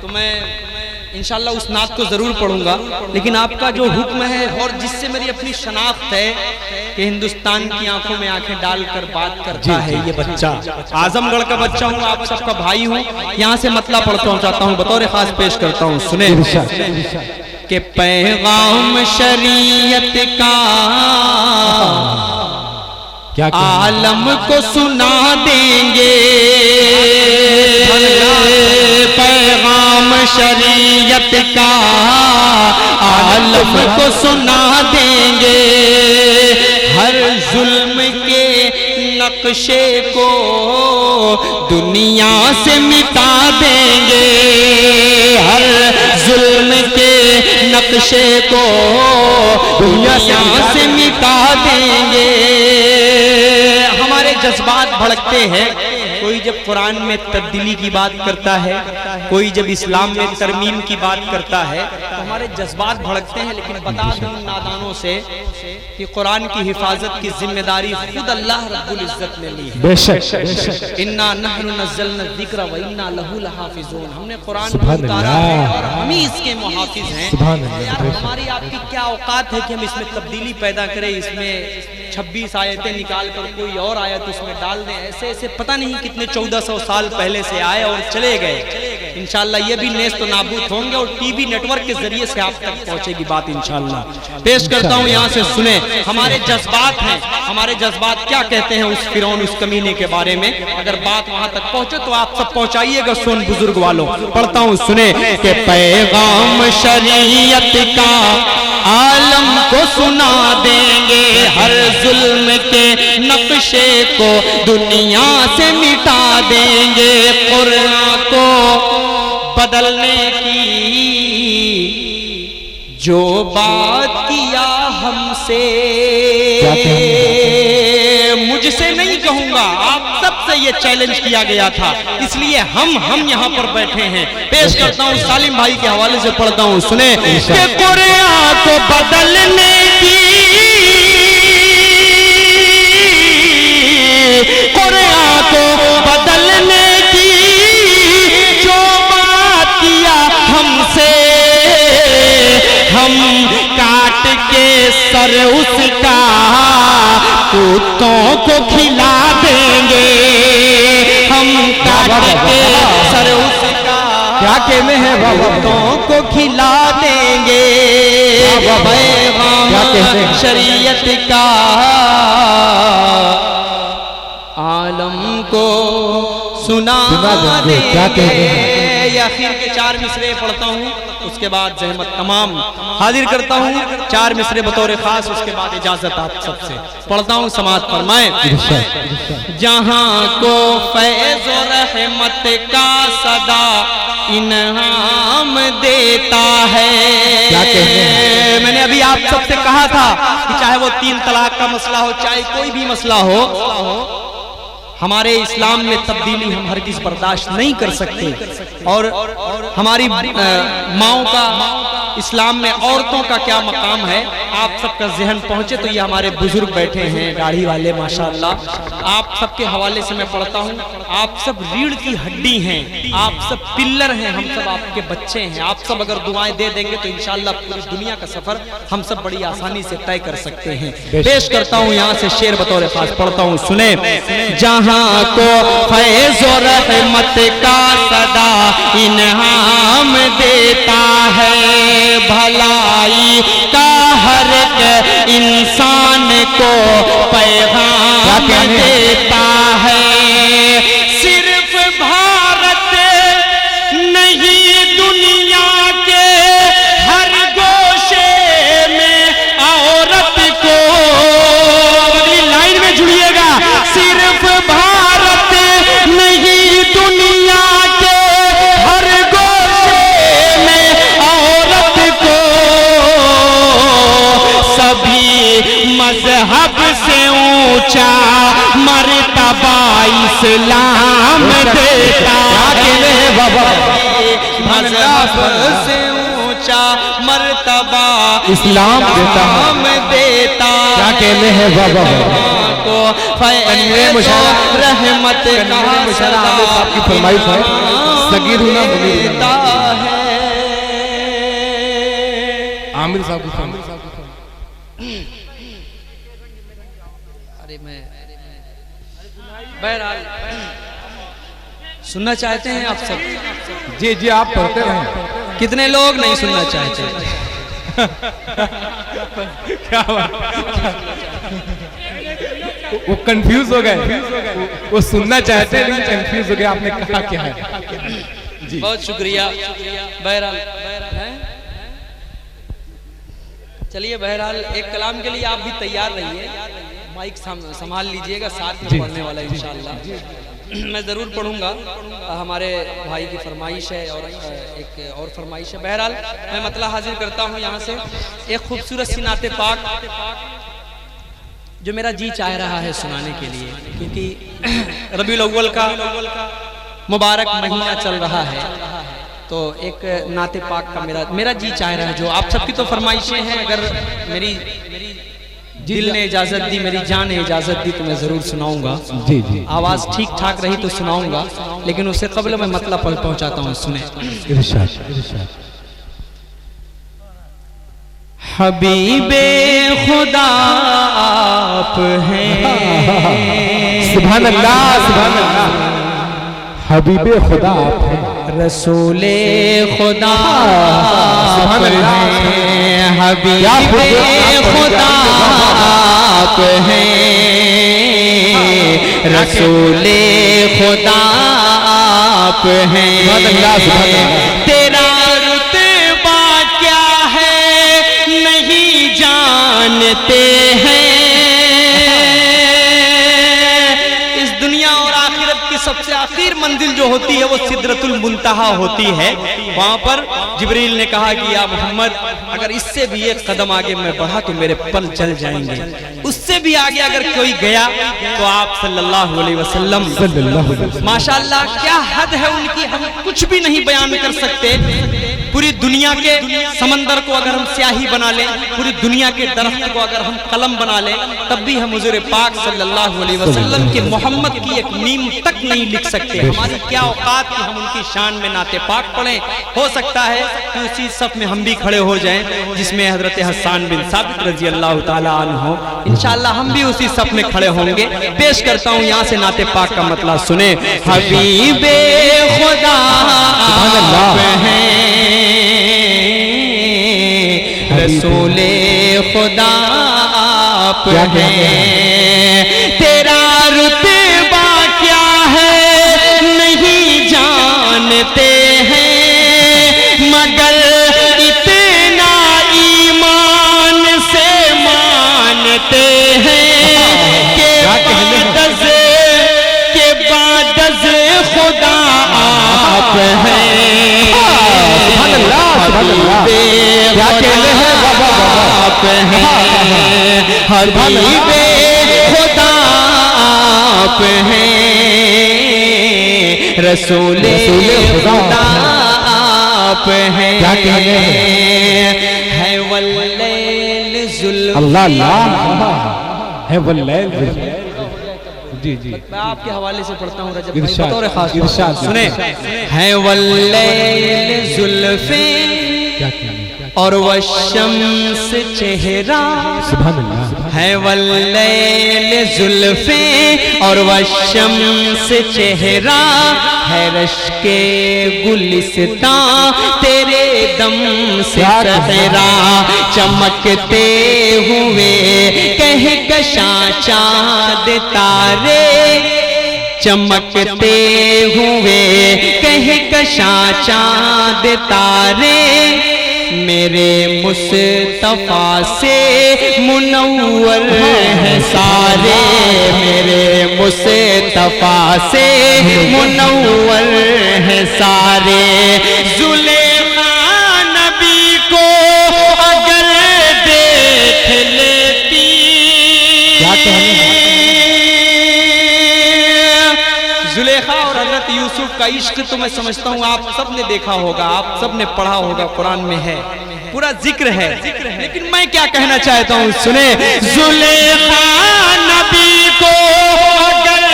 तो मैं इंशाल्लाह उस नात को जरूर पढ़ूंगा। लेकिन आपका जो हुक्म है और जिससे मेरी अपनी शनाख्त है कि हिंदुस्तान की आंखों में आंखें डालकर बात करता है ये बच्चा, आजमगढ़ का बच्चा हूँ, आप सबका भाई हूँ। यहाँ से मतला पढ़ता चाहता हूँ, बतौर खास पेश करता हूँ, सुने। कि पैगाम शरीयत का क्या आलम को सुना देंगे, पैगाम शरीयत का आलम को सुना देंगे। हर जुल्म के नक्शे को दुनिया से मिटा देंगे, हर जुल्म के नक्शे को दुनिया से मिटा देंगे। हमारे जज्बात भड़कते हैं, कोई जब कुरान में तब्दीली की बात करता है, कोई जब इस्लाम में तरमीम की बात करता है, तो हमारे जज्बात भड़कते हैं। लेकिन बता दूं नादानों से कि कुरान की हिफाजत की जिम्मेदारी खुद अल्लाह रब्बुल इज्जत ने ली है। बेशक, इन्ना नहनु नज़्ज़लना ज़िक्र व इन्ना लहू लहाफ़िज़ून, हमने कुरान को उतारा है और हम ही इसके मुहाफ़िज़ हैं। यार हमारी आपकी क्या औकात है कि हम इसमें तब्दीली पैदा करें, इसमें 26 आयतें निकाल कर कोई और आयत उसमें डाल दें। ऐसे ऐसे पता नहीं कितने 1400 साल पहले से आए और चले गए। इंशाल्लाह ये भी नेस्त तो नाबूद होंगे और टीवी नेटवर्क के जरिए से आप तक पहुंचेगी बात इंशाल्लाह। पेश करता हूं यहाँ से, सुने। हमारे जज्बात हैं, हमारे जज्बात क्या कहते हैं उस फिरौन, उस कमीने के बारे में। अगर बात वहां तक पहुंचे तो आप सब पहुंचाइएगा सोन बुजुर्ग वालों। पढ़ता हूँ, सुने। कि पैगाम शरीयत का आलम को सुना देंगे, हर जुल्म के नक्शे को दुनिया से मिटा देंगे। कुरान को बदलने की जो बात किया हमसे, मुझसे नहीं कहूंगा, आप सबसे ये चैलेंज किया गया था, इसलिए हम यहाँ पर बैठे हैं। पेश करता हूँ सालिम भाई के हवाले से, पढ़ता हूँ, सुने। कि कुरान को बदलने की, कुरान को बदलने की जो बात किया हमसे, हम काट के सर उसका कुत्तों को खिला देंगे, हम काट के सर उसका क्या कहने हैं बाबा, कुत्तों को खिला देंगे। पैगाम शरीयत का आलम को सुना देंगे। क्या कहते हैं? ये आखिर के 4 मिसरे पढ़ता हूँ, उसके बाद जहमत तमाम हाजिर करता हूँ। 4 मिसरे बतौर खास, उसके बाद इजाजत आप सबसे पढ़ता हूँ, समाअत फरमाएं। जहाँ को फैज़ और रहमत का सदा इनाम देता है। क्या कहते हैं? मैंने अभी आप सबसे कहा था कि चाहे वो 3 तलाक का मसला हो, चाहे कोई भी मसला हो, हमारे इस्लाम में तब्दीली हम हरगिज़ बर्दाश्त नहीं कर सकते। और हमारी माओं का इस्लाम में औरतों का क्या मकाम है, आप सबका जहन पहुंचे तो ये हमारे बुजुर्ग बैठे हैं दाढ़ी वाले माशाअल्लाह, आप सबके हवाले से मैं पढ़ता हूँ। आप सब रीढ़ की हड्डी हैं, आप सब पिल्लर हैं, हम सब आपके बच्चे हैं। आप सब अगर दुआएं दे देंगे तो इंशाअल्लाह पूरी दुनिया का सफर हम सब बड़ी आसानी से तय कर सकते हैं। पेश करता हूँ यहाँ से शेर बतौर खास पढ़ता हूँ, सुने। जहाँ को फैज़ और रहमत का सदा इनाम देता है, भलाई का हर एक इंसान को पैगाम देता है। सिर्फ भारत नहीं, दुनिया के हर गोशे में औरत को, अगली लाइन में जुड़िएगा, सिर्फ भारत नहीं, दुनिया के हर गोशे में औरत को सभी मजहब से ऊंचा मर्तबा इस्लाम देता है। मजहब से ऊंचा मर्तबा इस्लाम देता क्या कहते हैं बाबा को रहमत आपकी फरमाइश है, सगीरुना देता है। आमिर साहब की फरमाइश। अरे मैं बहरहाल सुनना चाहते हैं आप सब? जी जी, आप पढ़ते रहें। कितने लोग नहीं सुनना चाहते? क्या बात, वो कंफ्यूज हो गए, वो सुनना चाहते हैं लेकिन कंफ्यूज हो गए, आपने कहा क्या है? जी बहुत शुक्रिया। बहरहाल चलिए, बहरहाल एक कलाम के लिए आप भी तैयार रहिए, माइक संभाल लीजिएगा, साथ में पढ़ने वाला इंशाअल्लाह मैं ज़रूर पढ़ूंगा। हमारे भाई की फरमाइश है और एक और फरमाइश है। बहरहाल मैं मतला हाजिर करता हूँ यहाँ से एक खूबसूरत सी नाते पाक जो मेरा जी चाह रहा है सुनाने के लिए, क्योंकि रबीउल अव्वल का मुबारक महीना चल रहा है, तो एक नाते पाक का मेरा जी चाह रहा है। जो आप सबकी तो फरमाइशें हैं, अगर मेरी दिल ने इजाजत दी, मेरी जान ने इजाजत दी तो मैं जरूर सुनाऊंगा। जी जी, आवाज ठीक ठाक रही तो सुनाऊंगा, लेकिन उससे कबल मैं मतलब पहुंचाता हूँ, सुने। हबीबे खुदा आप हैं, सुभान अल्लाह, सुभान अल्लाह। हबीबे खुदा आप हैं, रसूले खुदा सुभान अल्लाह। हबीबे खुदा आप हैं, रसूले खुदा आप हैं। तेरा रुतबा क्या है नहीं जानते हैं, इस दुनिया और आखिरत की सबसे आखिर मंजिल जो होती है वो सिदरतुल मुंतहा होती है। वहां पर जिब्रील ने कहा कि या मोहम्मद, अगर इससे भी एक कदम आगे मैं बढ़ा तो मेरे पल चल जाएंगे, उससे भी आगे अगर कोई गया तो आप सल्लल्लाहु अलैहि वसल्लम। माशाअल्लाह क्या हद है उनकी, हम कुछ भी नहीं बयान कर सकते। पूरी दुनिया के समंदर को अगर हम स्याही बना लें, पूरी दुनिया के दरख्त को अगर हम कलम बना लें, तब भी हम हुजूर पाक सल्लल्लाहु अलैहि वसल्लम के मोहम्मद की एक मीम तक नहीं लिख सकते। हमारी क्या औकात कि हम उनकी शान में नाते पाक पढ़ें। हो सकता है कि उसी सफ में हम भी खड़े हो जाएं जिसमें हजरत हसन बिन साबित रजी अल्लाह ताला अन्हु हो। इंशाअल्लाह हम भी उसी सफ में खड़े होंगे। पेश करता हूँ यहाँ से नाते पाक का मतलब, सुने। हबीबे खुदा रसूले खुदा आप हैं, तेरा रुतबा क्या है मानते हैं मगर इतना ईमान से मानते हैं कि बादज़ के बादज़ खुदा आप हैं। आप हैं हबीबे खुदा आप हैं रसूले खुदा आप हैं। क्या कहने है वल्लैल जुल्फ़ी अल्लाह अल्लाह है वल्लैल जी जी मैं आपके हवाले से पढ़ता हूँ रजब भाई इरशाद, बतौर खास इरशाद। सुने। है वल्लैल जुल्फ़ी क्या कहने और वशम्स चेहरा सुभान अल्लाह है वल्लैल जुल्फ़े और वशम्स चेहरा है रश्के गुलिस्तां तेरे दम से चेहरा चमकते हुए कह कशा चाँद तारे चमकते हुए कह कशा चाँद तारे मेरे मुस्तफा से मुनव्वर है सारे मेरे मुस्तफा से मुनव्वर है सारे। जुलेखा नबी को अगर देख लेती क्या कहने जुलेखा और हजरत यूसुफ का इश्क तो मैं समझता हूँ आप सब ने देखा होगा, आप सब ने पढ़ा होगा, कुरान में है, पूरा जिक्र है। लेकिन मैं क्या कहना चाहता हूँ सुने। जुलेखा नबी को अगर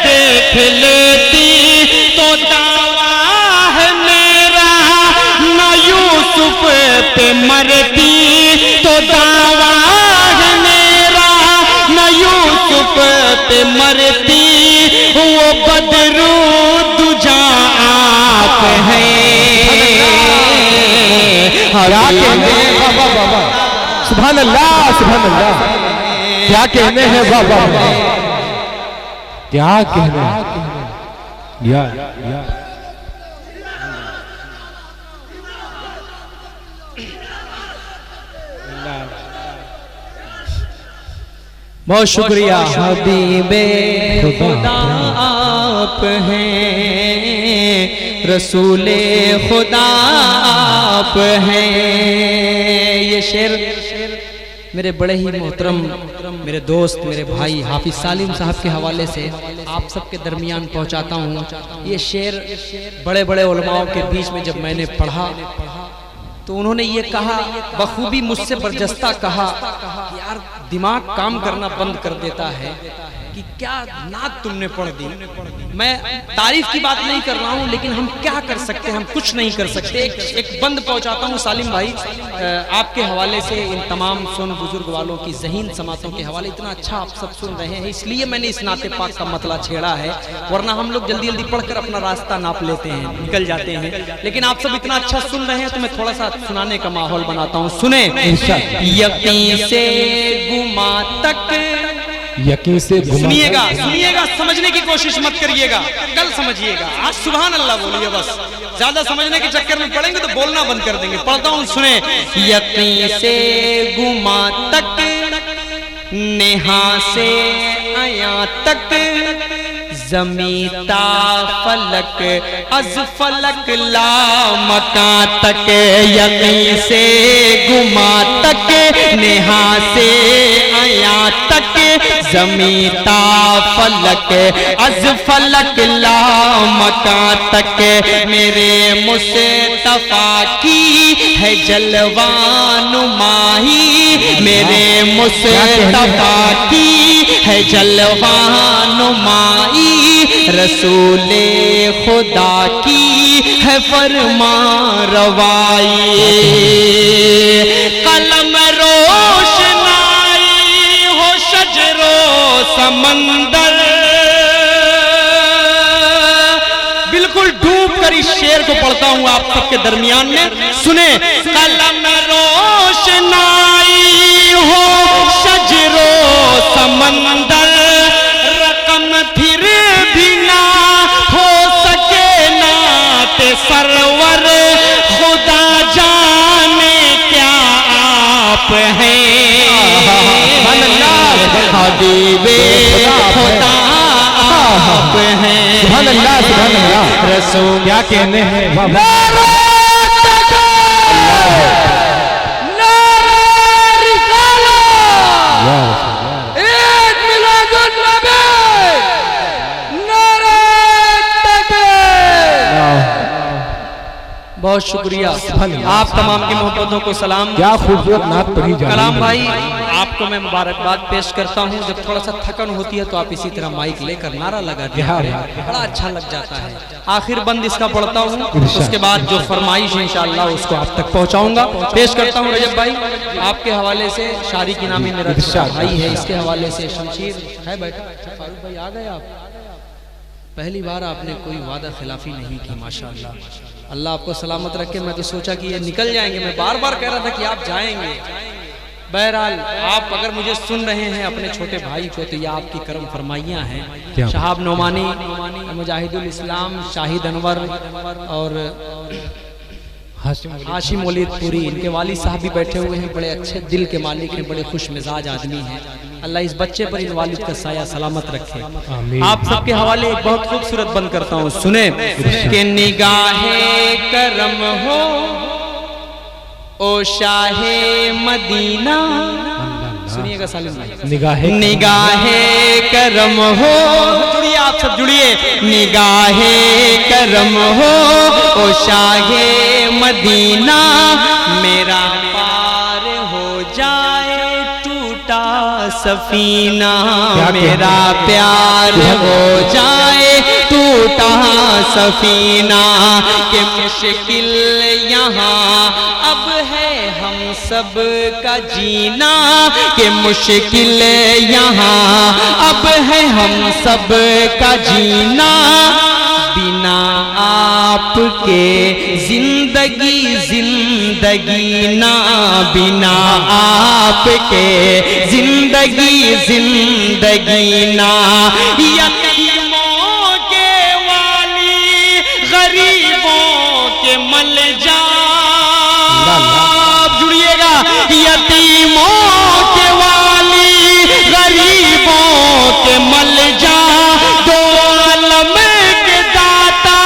देख लेती तो दावा है मेरा न यूसुफ पे मरती तो दावा है मेरा न यूसुफ पे मरती वो बदरू दुजा आप हैं। क्या कहने हैं बाबा बाबा सुभान अल्लाह सुभान अल्लाह क्या कहने हैं बाबा क्या कहने हैं या बहुत शुक्रिया हबीबे खुदा आप हैं रसूले खुदा आप हैं। ये शेर मेरे बड़े ही मोहतरम मेरे दोस्त मेरे भाई हाफिज सालिम साहब के हवाले से आप सबके दरमियान पहुंचाता हूँ। ये शेर बड़े बड़े उलमाओं के बीच में जब मैंने पढ़ा तो उन्होंने ये कहा बखूबी मुझसे बरजस्ता कहा कि यार दिमाग काम करना बंद कर देता है कि क्या नात तुमने पढ़ दी। मैं तारीफ की बात नहीं कर रहा हूँ लेकिन हम क्या कर सकते हैं, हम कुछ नहीं कर सकते। एक बंद पहुंचाता हूँ सालिम भाई आपके हवाले से इन तमाम सुन बुजुर्ग वालों की ज़हीन समातों के हवाले। इतना अच्छा आप सब सुन रहे हैं इसलिए मैंने इस नाते पाक का मतला छेड़ा है, वरना हम लोग जल्दी जल्दी पढ़कर अपना रास्ता नाप लेते हैं निकल जाते हैं। लेकिन आप सब इतना अच्छा सुन रहे हैं तो मैं थोड़ा सा सुनाने का माहौल बनाता हूँ। सुने। यकीन से गुमा तक यकीन से सुनिएगा सुनिएगा समझने की कोशिश मत करिएगा, कल समझिएगा। आज सुभान अल्लाह बोलिए, बस ज्यादा समझने के चक्कर में पड़ेंगे तो बोलना बंद कर देंगे। पढ़ता हूँ सुने। यकीन से गुमा तक नेहा से आया तक जमीता फलक अज फलक ला मका तक यकीन से गुमा तक नेहा से आया तक जमीता फलक अज फलक ला मका तक मेरे मुस्तफा की है जलवानुमाही मेरे मुस्तफा की है जलवानुमाई रसूले खुदा की है फरमा रवाई कलम रोशनाई हो शजरो समंदर। बिल्कुल डूब कर इस शेर को पढ़ता हूं आप सबके दरमियान में। सुने। कलम रोशनाई हो शजरो समंदर रकम फिर भी ना हो सके नाते हबीबे खुदा आप हैं। सुभान अल्लाह, सुभान अल्लाह। रसूल क्या कहने हैं बाबा। बहुत शुक्रिया। आप तमाम की मोहब्बतों को सलाम। क्या खूबसूरत नात पढ़ी जा रही है। कलाम भाई आपको मैं मुबारकबाद पेश करता हूँ। जब थोड़ा सा थकन होती है तो आप इसी तरह माइक लेकर नारा लगा दिया करें, बड़ा अच्छा लग जाता है। आखिर बंद इसका पढ़ता हूँ, उसके बाद जो फरमाइश है इंशाअल्लाह उसको आप तक पहुँचाऊंगा। पेश करता हूँ रजब भाई आपके हवाले से शारी की नामी मेरा भाई है, इसके हवाले से शमशीर है बैठा। फारूक भाई आ गए आप। पहली बार आपने कोई वादा खिलाफी नहीं की, माशाअल्लाह। अल्लाह आपको सलामत रखे। मैं तो सोचा कि ये निकल जाएंगे, मैं बार बार कह रहा था कि आप जाएंगे। बहरहाल आप अगर मुझे सुन रहे हैं अपने छोटे भाई को, तो ये आपकी करम फरमाइयाँ हैं। शहाब नोमानी, मुजाहिदुल इस्लाम, शाहिद अनवर और हाशिम वलीदपुरी, इनके वालिद साहब भी बैठे हुए हैं। बड़े अच्छे दिल के मालिक हैं, बड़े खुश मिजाज आदमी हैं। अल्लाह इस बच्चे पर इन वालिद का साया सलामत रखे। आप सबके हवाले एक बहुत खूबसूरत बंद करता हूँ, सुने कि निगाहे करम हो ओ शाहे मदीना। सुनिएगा सालिम भाई। निगाहे करम हो, जुड़िए आप सब जुड़िए। निगाहे करम हो ओ शाहे मदीना, मेरा पार हो जाए टूटा सफीना। मेरा प्यार हो जाए टूटा सफीना, के मुश्किल यहाँ अब है हम सब का जीना। के मुश्किल यहाँ अब है हम सब का जीना। बिना आपके जिंदगी जिंदगी ना, बिना आपके जिंदगी जिंदगी ना। यतीमों के वाली गरीबों के मल जा, जुड़िएगा। यतीमों के वाली गरीबों के मल जा, दो आलम के दाता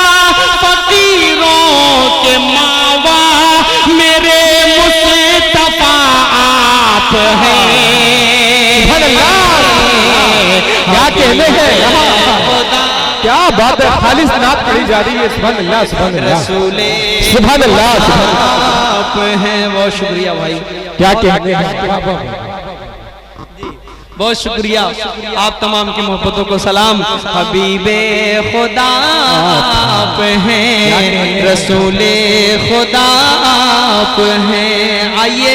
फकीरों के मावा, मेरे मुस्तफा आप हैं। क्या कहने हैं, क्या बात है। खालिस नात पढ़ी जा रही है। सुभान अल्लाह, सुभान अल्लाह, सुभान अल्लाह। आप हैं। बहुत शुक्रिया भाई। क्या कहते हैं। बहुत शुक्रिया। आप तमाम की मोहब्बतों को सलाम। हबीबे खुदा आप हैं, रसूले खुदा आप हैं। आइए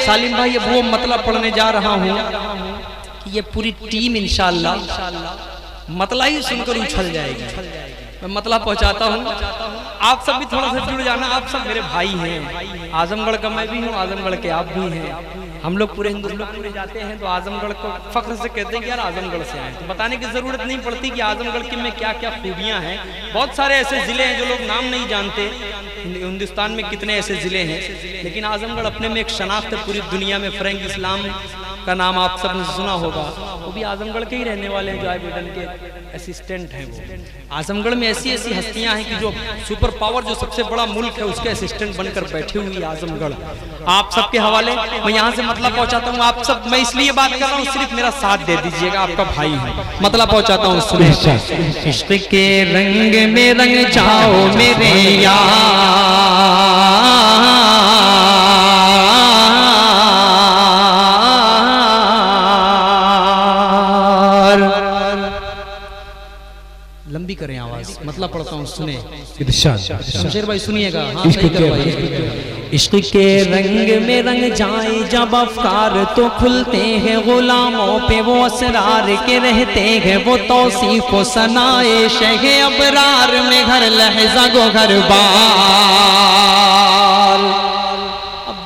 सालिम भाई, अब वो मतलब पढ़ने जा रहा हूँ कि ये पूरी टीम इंशाअल्लाह मतला ही सुनकर उछल जाएगी। मैं मतला पहुंचाता हूँ, आप सब भी थोड़ा सा जुड़ जाना। आप सब मेरे भाई हैं। आजमगढ़ का मैं भी हूँ, आजमगढ़ के आप भी हैं। हम लोग पूरे हिंदुस्तान में जाते हैं तो आजमगढ़ को फख्र से कहते हैं कि यार आजमगढ़ से आए। तो बताने की जरूरत नहीं पड़ती कि आजमगढ़ के में क्या क्या खूबियाँ हैं। बहुत सारे ऐसे जिले हैं जो लोग नाम नहीं जानते। हिंदुस्तान में कितने ऐसे जिले हैं, लेकिन आजमगढ़ अपने में एक शनाख्त है पूरी दुनिया में। फ्रैंक इस्लाम का नाम आप सबने सुना होगा, वो भी आजमगढ़ के ही रहने वाले हैं, जो आई बिडेन के असिस्टेंट हैं। वो आजमगढ़ में ऐसी ऐसी हस्तियां हैं कि जो सुपर पावर, जो सबसे बड़ा मुल्क है, उसके असिस्टेंट बनकर बैठे हुई है आजमगढ़। आप सबके हवाले मैं यहाँ से मतलब पहुँचाता हूँ। आप सब, मैं इसलिए बात कर रहा हूँ, सिर्फ मेरा साथ दे दीजिएगा, आपका भाई है। मतलब पहुँचाता हूँ, सुनिए। इश्क के रंग में रंग जाओ मेरे यार, लंबी करें आवाज, मतलब पढ़ता हूँ, सुने। शमशेर भाई सुनिएगा। हाँ, सही करवाइए। इश्क के रंग में रंग जाए जब अफकार तो खुलते हैं, गुलामों पे वो असरार के रहते हैं, वो तौसीफ को सनाए शहे अबरार में घर लहजा गो घर बार।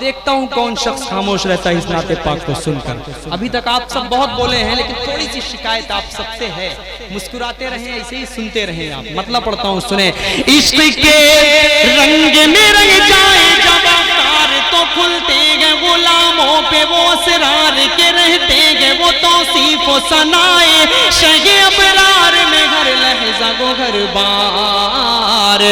देखता हूं कौन शख्स खामोश रहता है इस नाते पाक को सुनकर। अभी तक आप सब बहुत बोले हैं, लेकिन थोड़ी सी शिकायत आप सबसे है, मुस्कुराते रहें, ऐसे ही सुनते रहें आप। मतलब पढ़ता हूं, सुने। इश्क के रंग में रंग जाए जब अफकार तो खुलते हैं, गुलामों पे वो असरार के रहते हैं, वो तौसीफ को सनाए, शगे अबरार में हर लहजा गो घर बार।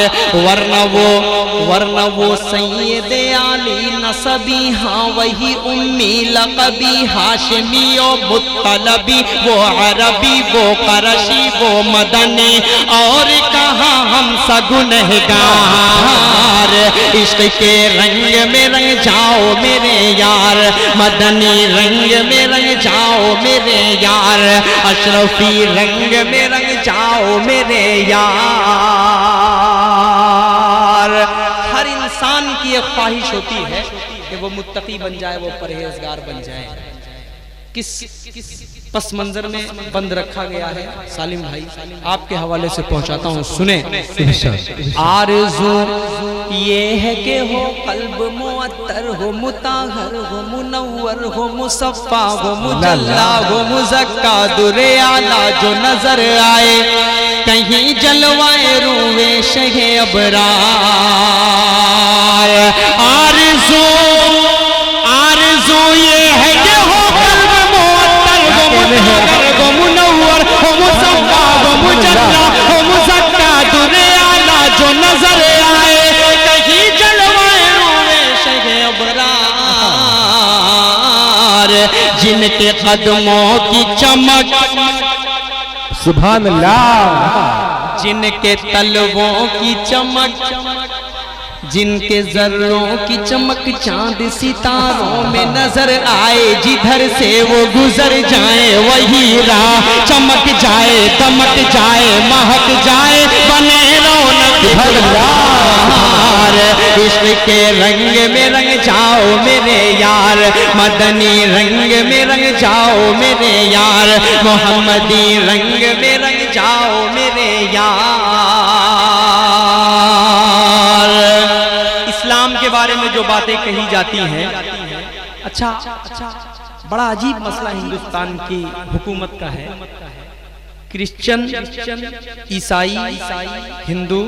वरना वो सैयद आली नसबी, हाँ वही उम्मी लक़बी, हाशमी ओ मुत्तलबी, वो अरबी वो करशी वो मदनी, और कहाँ हम सगुनहगार। इश्क के रंग में रंग जाओ मेरे यार, मदनी रंग में रंग जाओ मेरे यार, अशरफी रंग में रंग जाओ मेरे यार। हर इंसान की एक ख्वाहिश होती है कि वो मुत्तकी बन जाए, वो परहेजगार बन जाए। किस पस मंजर में बंद रखा गया है सालिम भाई, आपके हवाले से पहुंचाता हूं, सुने। आरज़ू ये है कि हो कल्ब मुअत्तर हो, मुताहर हो, मुनव्वर हो, मुसफ़ा हो, मुजल्ला हो, मुज़क्का, दुरे आला जो नजर आए, कहीं जलवाए रूए शहे अबरार। आरज़ू ये है कि हो कल्ब मुअत्तर हो, मुताहर हो, मुनव्वर हो, मुसफ़ा हो, मुजल्ला हो, मुज़क्का, दुरे आला जो नजर आए, कहीं जलवाए रूए शहे अबरार। जिनके कदमों की चमक, सुभान अल्लाह, जिनके तलवों की चमक, जिनके जर्रों की चमक चांद सितारों में नजर आए, जिधर से वो गुजर जाए वही राह चमक जाए, दमक जाए, महक जाए, बने रौनक भरदार। इश्क के रंग में रंग जाओ मेरे यार, मदनी रंग में रंग जाओ मेरे यार, मोहम्मदी रंग में रंग जाओ मेरे यार। इस्लाम के बारे में जो बातें कही जाती हैं, अच्छा बड़ा अजीब मसला हिंदुस्तान की हुकूमत का है। क्रिश्चियन, ईसाई, हिंदू,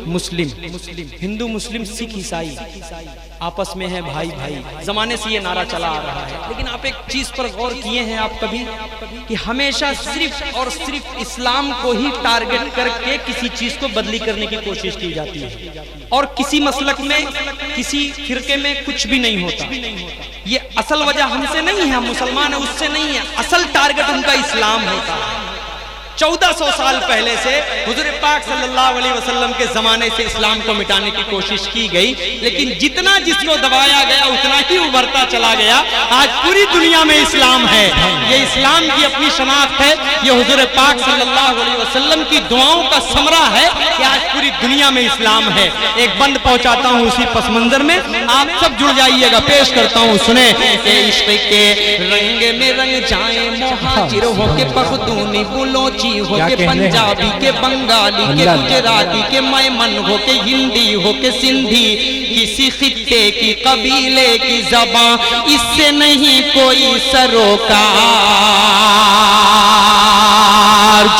मुस्लिम, हिंदू मुस्लिम सिख ईसाई आपस में है भाई भाई, जमाने से ये नारा चला आ रहा है। लेकिन आप एक चीज पर गौर किए हैं आप कभी कि हमेशा सिर्फ और सिर्फ इस्लाम को ही टारगेट करके किसी चीज को बदली करने की कोशिश की जाती है, और किसी मसलक में, किसी फिरके में कुछ भी नहीं होता। ये असल वजह हमसे नहीं है, हम मुसलमान है उससे नहीं है, असल टारगेट उनका इस्लाम होता है। 1400 साल पहले से हुजूर पाक सल्लल्लाहु अलैहि वसल्लम के जमाने से इस्लाम को मिटाने की कोशिश की गई, लेकिन जितना जिसको दबाया गया उतना ही उभरता चला गया। आज पूरी दुनिया में इस्लाम है, ये इस्लाम की अपनी शनाख्त है, ये हुजूर पाक सल्लल्लाहु अलैहि वसल्लम की दुआओं का समरा है कि आज पूरी दुनिया में इस्लाम है। एक बंद पहुंचाता हूँ उसी पस मंजर में, आप सब जुड़ जाइएगा, पेश करता हूँ, सुने। इश्क के रंग में रंग जाए मुहाजिर हो के पख्तूनी बुलोची हो के पंजाबी के बंगाली के गुजराती के मैमन हो के हिंदी हो के सिंधी, किसी खित्ते की कबीले की ज़बान इससे नहीं कोई सरोकार।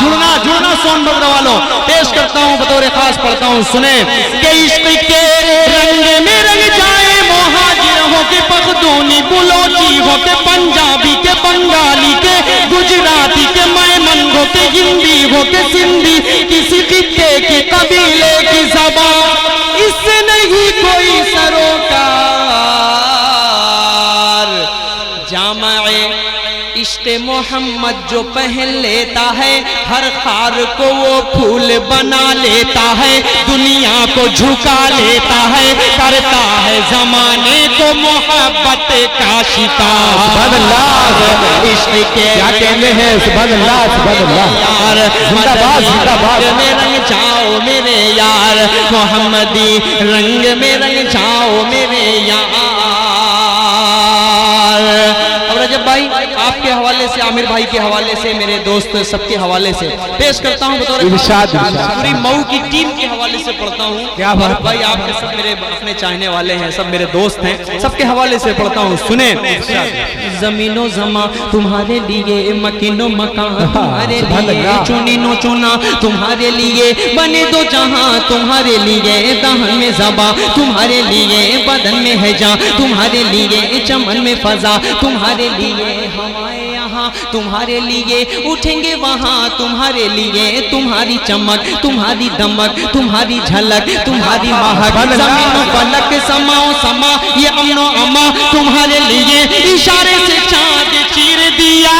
जुड़ना जुड़ना सोनभद्र वालों, पेश करता हूँ बतौर खास पढ़ता हूँ, सुने। कि इश्क के रंग में रंग जाए मुहाजिर हो के पख्तूनी बुलोची हो के पंजाबी के बंगाली के गुजराती के मैमन हो के हिंदी हो के सिंधी, किसी खित्ते के कबीले की ज़बान इससे नहीं कोई सरोकार। जामाए इश्क़ मोहम्मद जो पहन लेता है, हर खार को वो फूल बना लेता है, दुनिया को झुका लेता है, करता है जमाने को मोहब्बत का शिकार। इश्क़ के कहते हैं यार, जिंदाबाद में रंग जाओ मेरे यार, मोहम्मदी रंग में रंग जाओ मेरे यार। रजब भाई आपके हवाले से, आमिर भाई के हवाले से, मेरे दोस्त सबके हवाले से पेश करता हूँ बतौर पूरी मऊ की टीम के हवाले से पढ़ता हूँ। क्या बात भाई, आपके सब मेरे अपने चाहने वाले हैं, सब मेरे दोस्त हैं, सबके हवाले से पढ़ता हूँ, सुने। जमीनो जमा तुम्हारे लिए, मकीनो मकान तुम्हारे लिए, चुनी नो चुना तुम्हारे लिए, बने दो जहां तुम्हारे लिए, दहन में ज़बा तुम्हारे लिए, बदन में है जान तुम्हारे लिए, चमन में फजा तुम्हारे लिए, हमारे यहाँ यहाँ तुम्हारे लिए उठेंगे वहाँ तुम्हारे लिए, तुम्हारी चमक तुम्हारी दमक तुम्हारी झलक तुम्हारी महक, जमीन फलक समाओ समा ये अमनो अमा तुम्हारे लिए, इशारे से चांद चीर दिया।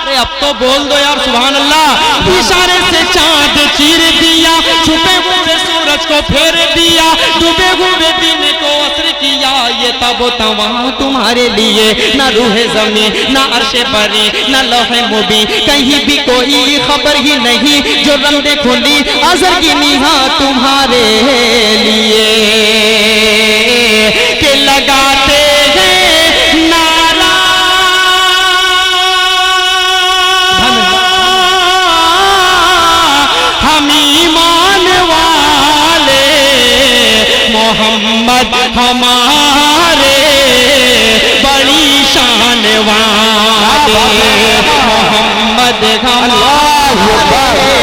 अरे अब तो बोल दो यार सुभान अल्लाह। इशारे से चांद चीर दिया, छुपे हुए सूरज को फेर दिया, डूबे हुए दिन को असर किया, ये तब तवा तुम्हारे लिए, ना रूहे ज़मीन ना अर्शे परी ना लौहे मुबीन, कहीं भी कोई खबर ही नहीं, जो रंदे खुली अज़र की निहा तुम्हारे लिए के लगाते हैं नारा हम ईमान वाले, मोहम्मद हमारे बड़ी शान वाले, मोहम्मद हमारे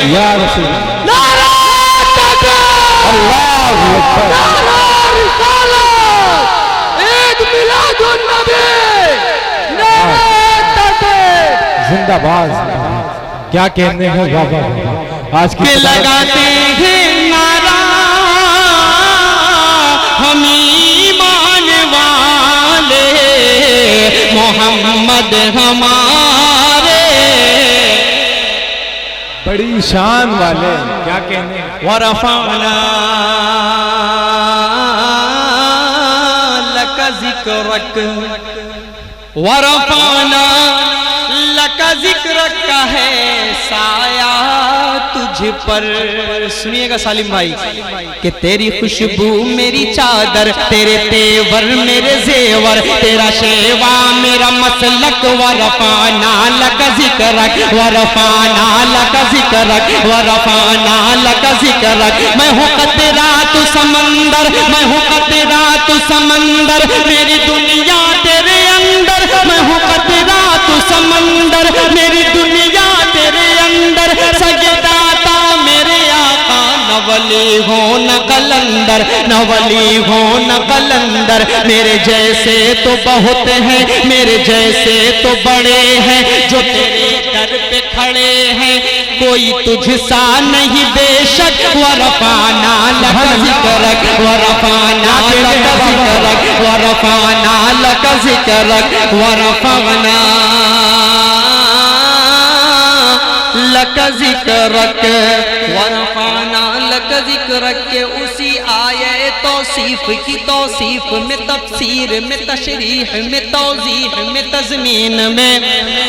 या रसूल नारा तकबीर, अल्लाहू अकबर, नारा रिसालत, ईद मिलादुन नबी, नारा तकबीर। जिंदाबाद। क्या कहने हैं बाबा आज की लगाते हैं नारा हम ईमान वाले, मोहम्मद हमारे बड़ी शान वाले। क्या कहने हैं? वरफ़अना लक ज़िक्रक, वरफ़अना लक ज़िक्रक है साया तुझ पर। सुनिएगा सालिम भाई कि तेरी खुशबू मेरी चादर, तेरे तेवर मेरे जेवर, तेरा शेवा मेरा मसलक, वरफ़अना लक ज़िक्रक, वरफ़अना लक ज़िक्रक, वरफ़अना लक ज़िक्रक। मैं हूँ कतरा तू समंदर, मैं हूँ कतरा तू समंदर, मेरी दुनिया तेरे अंदर, मैं हूँ कतरा तू समंदर, मेरी दुनिया तेरे अंदर, सजदाता मेरे आका, नवली हो न कलंदर, नवली हो न कलंदर, मेरे जैसे तो बहुत हैं, मेरे जैसे तो बड़े हैं, जो तेरे दर पे खड़े हैं, कोई तुझसा नहीं बेशक, वरफ़अना लक ज़िक्रक, वरफ़अना लक ज़िक्रक, वरफ़अना लक ज़िक्रक, वरफ़अना लक ज़िक्रक, वरफ़अना लक ज़िक्रक के उसी आये तौसीफ की तौसीफ में, तफसीर में, तशरीह में, तौज़ीह में, तज़मीन में,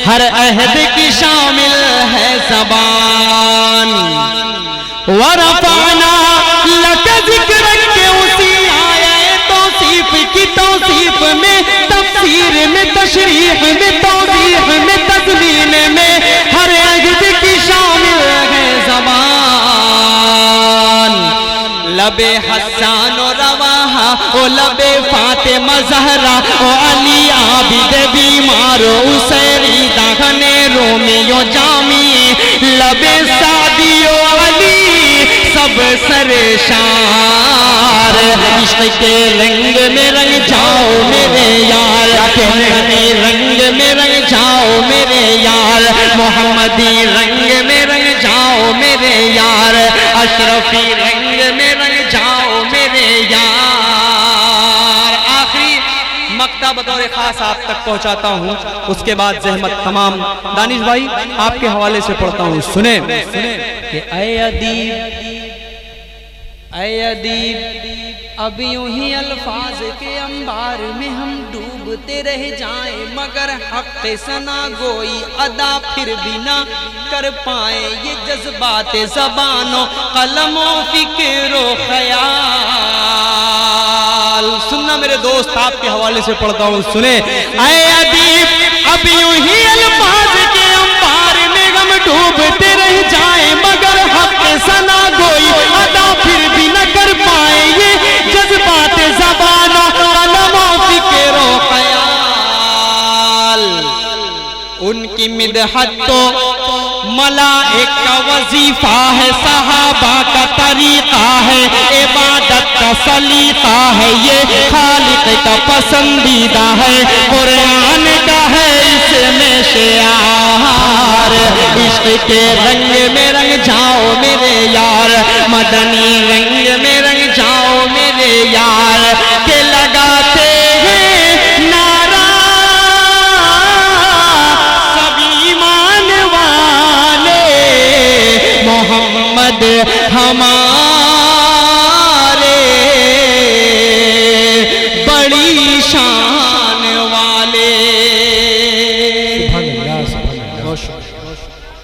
हर अहद की शामिल है ज़बान। वरफ़अना लक ज़िक्रक के उसी आये तौसीफ की तौसीफ में, तफसीर में, तशरीह में, तौज़ीह में, तज़मीन में, हर अहद की शामिल है ज़बान। लबे हसन और रवाहा, ओ लबे फातिमा ज़हरा, ओ अली आबिद बीमार, उसैरी दागने रोमियो जामी, लबे सादी ओ अली सब सरेशार, इश्क के रंग में रंग जाओ मेरे यार, कहने रंग में रंग जाओ मेरे यार, मोहम्मदी रंग में रंग जाओ मेरे यार, अशरफी रंग में रंग जाओ मेरे यार। आखिरी मक्ता बतौर खास आप तक पहुंचाता हूं, उसके बाद जहमत तमाम दानिश भाई आपके हवाले से पढ़ता हूं, सुने कि ऐ अदीब, ऐ अदीब, अब यूं ही अल्फाज के अंबार में हम डूबते रह जाएं, मगर हक़ सना गोई अदा फिर भी ना कर पाए, ये जज्बात ज़बानो कलमो फिक्रो ख्याल। सुनना मेरे दोस्त आपके हवाले से पढ़ता हूँ, सुने। ऐ अदीब, अब यूं ही अल्फाज के अंबार में हम डूबते रह जाएं, मगर हक़ सना गोई अदा फिर भी न कर पाए, ये जज्बात ज़बानो कलमो फिक्रो ख्याल। उनकी मिदहत तो मलाइक का वजीफा है, सहाबा का तरीका है, इबादत का सलीका है, ये खालिक का पसंदीदा है, कुरान का है शियार, इश्क के रंग में रंग जाओ मेरे यार, मदनी रंग में रंग जाओ मेरे यार, के लगा